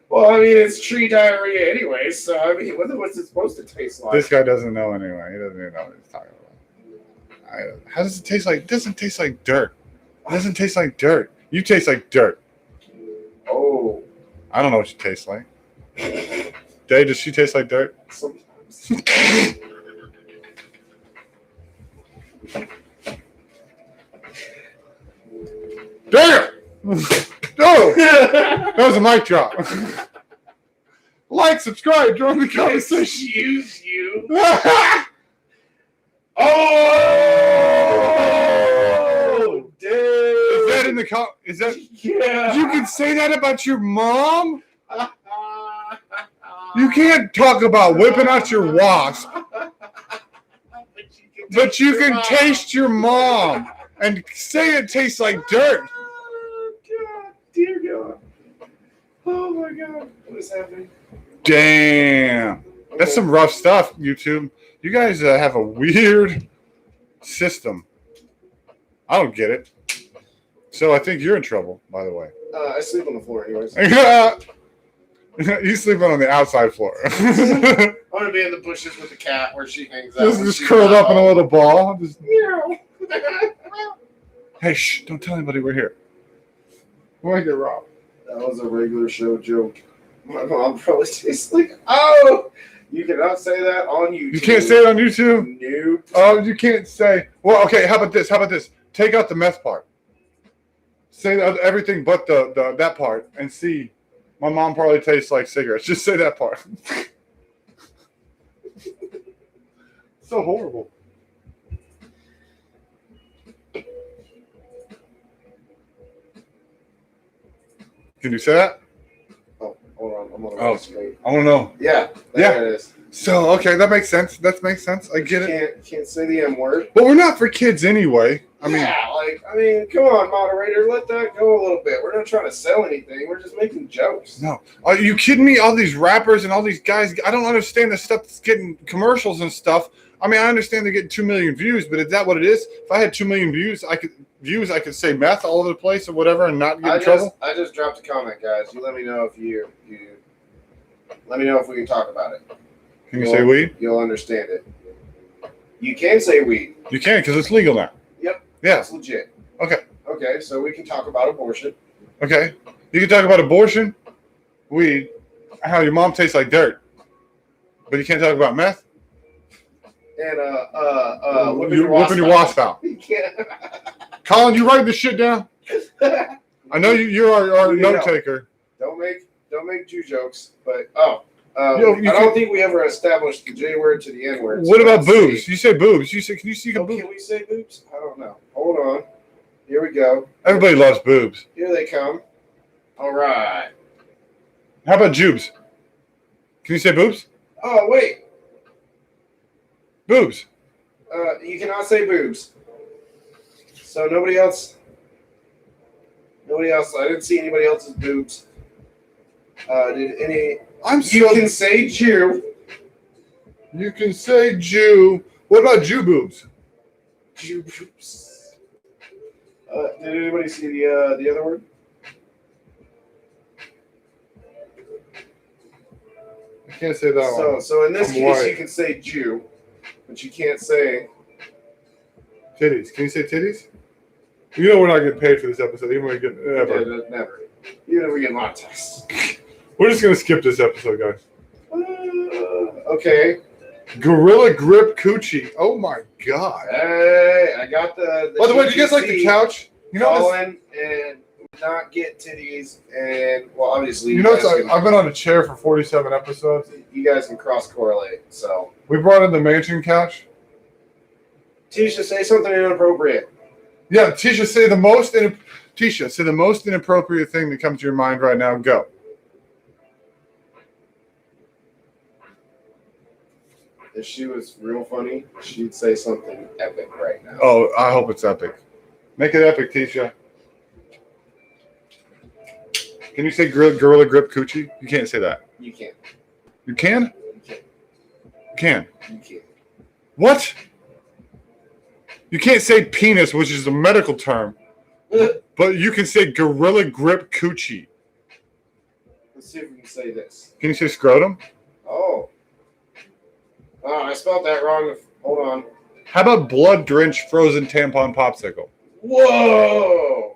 Well, I mean, it's tree diarrhea anyway, so I mean, what's it supposed to taste like? This guy doesn't know anyway. He doesn't even know what he's talking about. How does it taste like? It doesn't taste like dirt. It doesn't taste like dirt. You taste like dirt. Oh. I don't know what you taste like. Dave, does she taste like dirt? Sometimes. Damn! Oh! That was a mic drop. Like, subscribe, join the conversation. Excuse you. Oh! Dude. Is that in the is that? Yeah. You can say that about your mom? You can't talk about whipping out your wasp, but you can taste your mom and say it tastes like dirt. Oh, God. Dear God. Oh, my God. What is happening? Damn. That's some rough stuff, YouTube. You guys have a weird system. I don't get it. So I think you're in trouble, by the way. I sleep on the floor anyways. You sleeping on the outside floor. I want to be in the bushes with the cat where she hangs out. Just curled up in a little ball. Just, Meow. hey, shh, don't tell anybody we're here. We might get robbed. That was a regular show joke. My mom probably tastes like, oh, you cannot say that on YouTube. You can't say it on YouTube? Nope. Oh, you can't say. Well, okay, how about this? Take out the meth part. Say everything but the that part and see. My mom probably tastes like cigarettes. Just say that part. So horrible. Can you say that? Oh, hold on. I'm on Oh, the screen. I want to know. Yeah. Yeah. There it is. So, okay, that makes sense. That makes sense. I get it. Can't say the M word. But we're not for kids anyway. I mean, come on, moderator, let that go a little bit. We're not trying to sell anything. We're just making jokes. no. Are you kidding me? All these rappers and all these guys, I don't understand the stuff that's getting commercials and stuff. I mean, I understand they're getting 2 million views, but is that what it is? If I had 2 million views, I could say meth all over the place or whatever and not get in trouble. I just dropped a comment, guys. You let me know if you let me know if we can talk about it. Can you say weed? You'll understand it. You can say weed. You can because it's legal now. Yep. Yeah. That's legit. Okay. Okay, so we can talk about abortion. Okay. You can talk about abortion, weed, how your mom tastes like dirt, but you can't talk about meth. And whipping your wasp out. You can't. Colin, you writing this shit down? I know you're our note taker. Don't make Jew jokes, but I don't think we ever established the J word to the N word. What about boobs? You say boobs. Can you see a boob? Can we say boobs? I don't know. Hold on. Here we go. Everybody loves boobs. Here they come. All right. How about jubes? Can you say boobs? Oh, wait. Boobs. You cannot say boobs. So nobody else. I didn't see anybody else's boobs. Did any? You can say Jew. You can say Jew. What about Jew boobs? Jew boobs. Did anybody see the other word? I can't say that one. So in this I'm case, white. you can say Jew, but you can't say Titties. Can you say titties? You know we're not getting paid for this episode. Even when we get ever. never. Even if we get monetized. We're just gonna skip this episode, guys. Okay. Gorilla Grip Coochie. Oh my god. Hey, I got the By the way, do you guys like the couch? You know Colin and not get titties, and well, obviously, I've been on a chair for 47 episodes. You guys can cross correlate. So we brought in the mansion couch. Tisha, say something inappropriate. Yeah, Tisha, say the most inappropriate thing that comes to your mind right now. Go. If she was real funny, she'd say something epic right now. Oh, I hope it's epic. Make it epic, Tisha. Can you say Gorilla Grip Coochie? You can't say that. You can't. You can? You can't. You can. You can't. What? You can't say penis, which is a medical term, but you can say Gorilla Grip Coochie. Let's see if we can say this. Can you say scrotum? Oh, I spelled that wrong. Hold on. How about blood drenched frozen tampon popsicle? Whoa!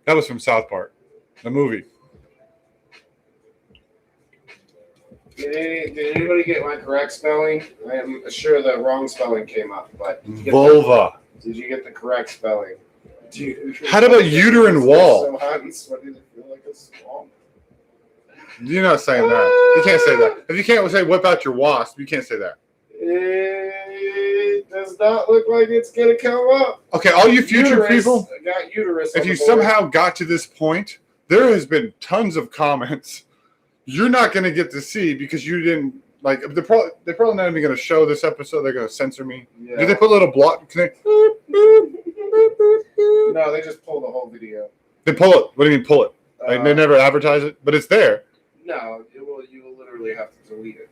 That was from South Park, the movie. Did anybody get my correct spelling? I am sure the wrong spelling came up, but Vulva. Did you get the correct spelling? How about uterine wall? So hot and sweaty, they feel like a swamp. You're not saying that. You can't say that. If you can't say whip out your wasp, you can't say that. It does not look like it's gonna come up. Okay, all you future people, I got uterus. if you somehow got to this point, there has been tons of comments you're not going to get to see because you didn't like. They're probably not even going to show this episode. They're going to censor me. Yeah. Did they put a little block? No, they just pull the whole video. They pull it. What do you mean pull it? Like they never advertise it, but it's there. No, you will literally have to delete it.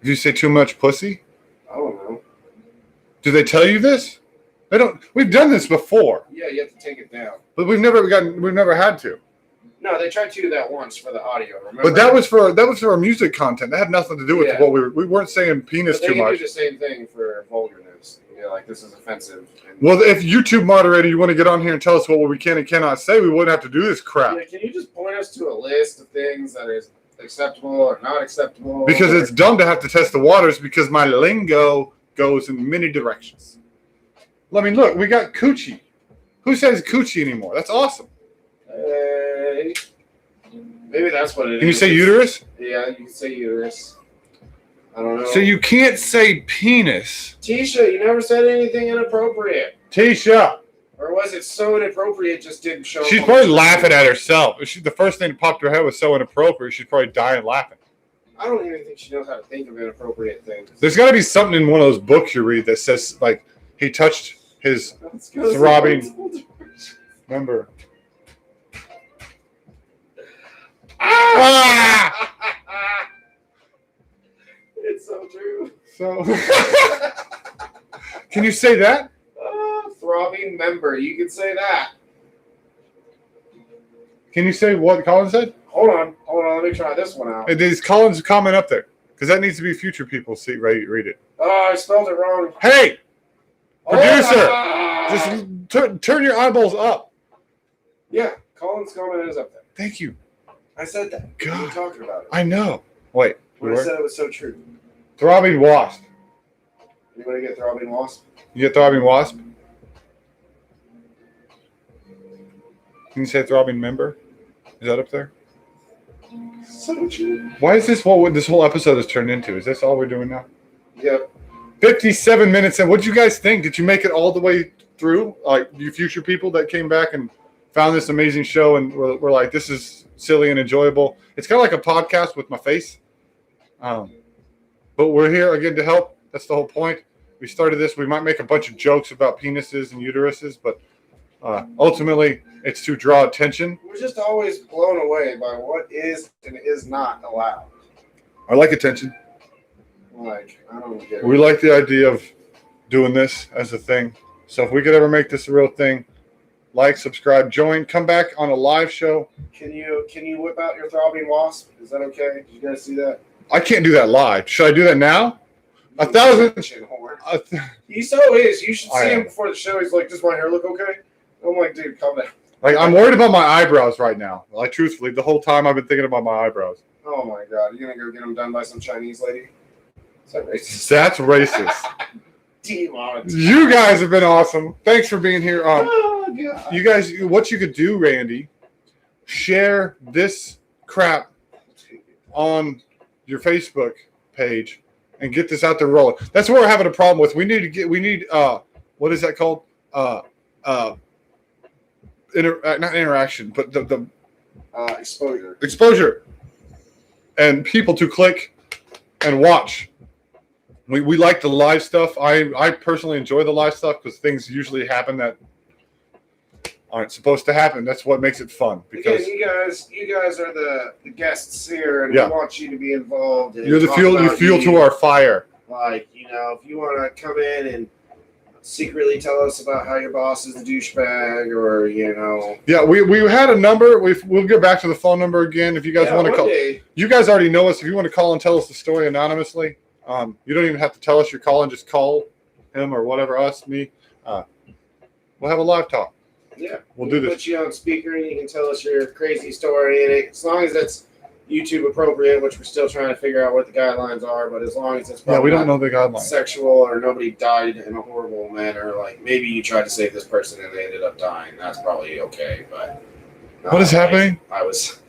Did you say too much pussy? I don't know. Do they tell you this? They don't. We've done this before. Yeah, you have to take it down. But we've never had to. No, they tried to do that once for the audio. Remember? But that was for our music content. That had nothing to do with what we weren't saying penis but too much. They do the same thing for vulgarness. Like this is offensive. Well, if YouTube moderator, you want to get on here and tell us what we can and cannot say, we wouldn't have to do this crap. Yeah, can you just point us to a list of things that is acceptable or not acceptable? Because it's dumb to have to test the waters because my lingo goes in many directions. I mean, look, we got coochie. Who says coochie anymore? That's awesome. Maybe that's what it is. Can you say uterus? Yeah, you can say uterus. I don't know. So you can't say penis. Tisha, you never said anything inappropriate. Tisha. Or was it so inappropriate it just didn't show? She's probably laughing at herself. The first thing that popped her head was so inappropriate, she's probably dying laughing. I don't even think she knows how to think of inappropriate things. There's got to be something in one of those books you read that says, like, he touched his throbbing member. Ah! It's so true. So, can you say that? Throbbing member. You can say that. Can you say what Colin said? Hold on. Let me try this one out. Is Colin's comment up there? Because that needs to be future people read it. Oh, I spelled it wrong. Hey, producer, just turn your eyeballs up. Yeah, Colin's comment is up there. Thank you. I said that. God. You were talking about it. I know. Wait. When I said it was so true. Throbbing wasp. Anybody get throbbing wasp? You get throbbing wasp? Can you say throbbing member? Is that up there? So true. Why is this what this whole episode has turned into? Is this all we're doing now? Yep. 57 minutes in. What did you guys think? Did you make it all the way through? Like, you future people that came back and found this amazing show and were like, this is silly and enjoyable. It's kind of like a podcast with my face. But we're here again to help. That's the whole point. We started this. We might make a bunch of jokes about penises and uteruses, but ultimately it's to draw attention. We're just always blown away by what is and is not allowed. I like attention. Like, I don't get it. We like the idea of doing this as a thing. So if we could ever make this a real thing, like, subscribe, join, come back on a live show. Can you whip out your throbbing wasp? Is that okay? Did you guys see that? I can't do that live. Should I do that now? 1,000. He so is. You should see him before the show. He's like, does my hair look okay? I'm like, dude, calm down. Like, I'm worried about my eyebrows right now. Like, truthfully, the whole time I've been thinking about my eyebrows. Oh my God. You're going to go get them done by some Chinese lady? Is that racist? That's racist. You guys have been awesome. Thanks for being here. Oh, God. You guys, what you could do, Randy, share this crap on your Facebook page and get this out there rolling. That's what we're having a problem with. We need what is that called? Not interaction, but the exposure and people to click and watch. We like the live stuff. I personally enjoy the live stuff because things usually happen that aren't supposed to happen. That's what makes it fun. Because again, you guys are the guests here, and we want you to be involved. You're the fuel. You fuel to our fire. Like, if you want to come in and secretly tell us about how your boss is a douchebag, or Yeah, we had a number. We'll get back to the phone number again if you guys want to call. You guys already know us. If you want to call and tell us the story anonymously, you don't even have to tell us you're calling. Just call him or whatever, me. We'll have a live talk. Yeah, we'll do this. Put you on speaker and you can tell us your crazy story, and as long as it's YouTube appropriate, which we're still trying to figure out what the guidelines are, but as long as it's we don't know the guidelines. Sexual or nobody died in a horrible manner, like maybe you tried to save this person and they ended up dying. That's probably okay, but what is happening? I was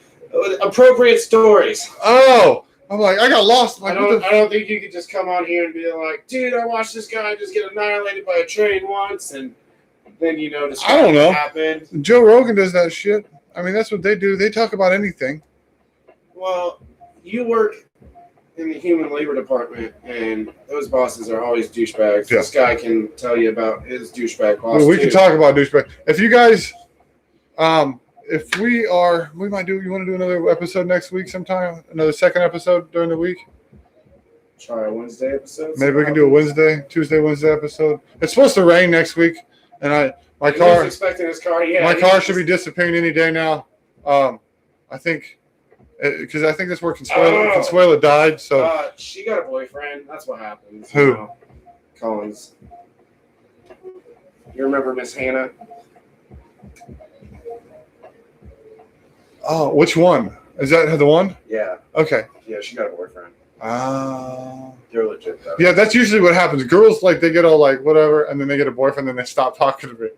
appropriate stories. Oh, I'm like, I got lost. Like, I don't think you could just come on here and be like, dude, I watched this guy just get annihilated by a train once, and then I don't know. Happened. Joe Rogan does that shit. I mean, that's what they do. They talk about anything. Well, you work in the human labor department, and those bosses are always douchebags. Yeah. This guy can tell you about his douchebag boss. Well, we can talk about douchebag. If you guys, if we might do. You want to do another episode next week sometime? Another second episode during the week? Try a Wednesday episode. Maybe we can do a Tuesday, Wednesday episode. It's supposed to rain next week, and my car. Expecting his car. Yeah. My car should be dissipating any day now. I think. Because I think that's where Consuela died. So she got a boyfriend. That's what happens. Who? You know, Collins. You remember Miss Hannah? Oh, which one? Is that the one? Yeah. Okay. Yeah, she got a boyfriend. Oh. They're legit though. Yeah, that's usually what happens. Girls they get all whatever, and then they get a boyfriend, and they stop talking to me.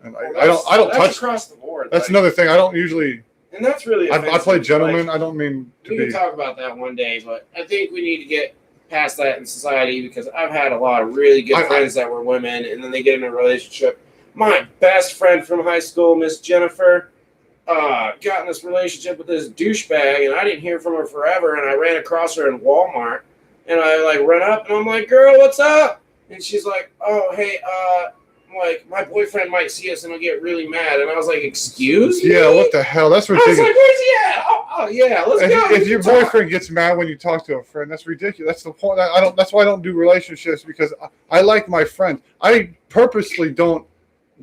And I don't touch across the board. That's another thing. I don't usually. And that's really. I play gentleman. I don't mean to be. We can talk about that one day, but I think we need to get past that in society because I've had a lot of really good friends that were women, and then they get in a relationship. My best friend from high school, Miss Jennifer, got in this relationship with this douchebag, and I didn't hear from her forever. And I ran across her in Walmart, and I ran up, and I'm like, "Girl, what's up?" And she's like, "Oh, hey, my boyfriend might see us and he'll get really mad." And I was like, "Excuse me?" Yeah, what the hell? That's ridiculous. I was like, "Where's he at?" Oh yeah, let's go. If your boyfriend gets mad when you talk to a friend, that's ridiculous. That's the point. That's why I don't do relationships because I like my friends. I purposely don't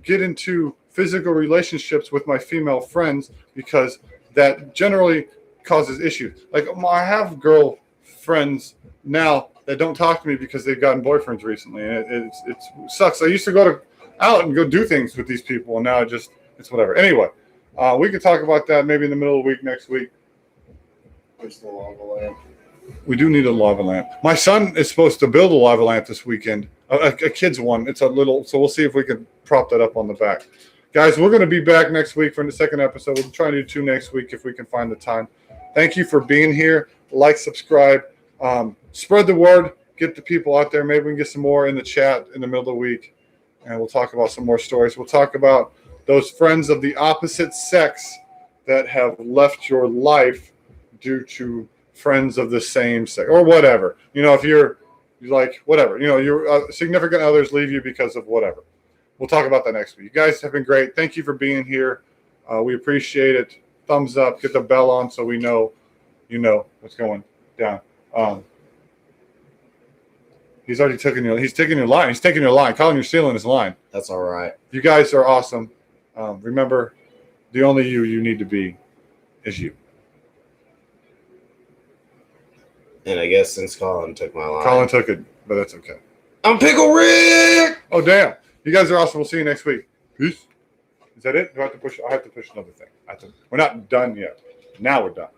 get into physical relationships with my female friends because that generally causes issues. Like I have girl friends now that don't talk to me because they've gotten boyfriends recently, and it sucks. I used to go out and go do things with these people, and now it's whatever. Anyway, we could talk about that maybe in the middle of the week next week. Where's the lava lamp? We do need a lava lamp. My son is supposed to build a lava lamp this weekend, a kid's one. It's a little, so we'll see if we can prop that up on the back. Guys, we're going to be back next week for the second episode. We'll try to do 2 next week if we can find the time. Thank you for being here. Like, subscribe, spread the word, get the people out there. Maybe we can get some more in the chat in the middle of the week, and we'll talk about some more stories. We'll talk about those friends of the opposite sex that have left your life due to friends of the same sex or whatever. If you're like whatever, your significant others leave you because of whatever. We'll talk about that next week. You guys have been great. Thank you for being here. We appreciate it. Thumbs up. Get the bell on so we know what's going down. He's already taking your. He's taking your line. He's taking your line. Colin, you're stealing his line. That's all right. You guys are awesome. Remember, the only you need to be is you. And I guess since Colin took my line. Colin took it, but that's okay. I'm Pickle Rick! Oh, damn. You guys are awesome. We'll see you next week. Peace. Is that it? Do I have to push? I have to push another thing. We're not done yet. Now we're done.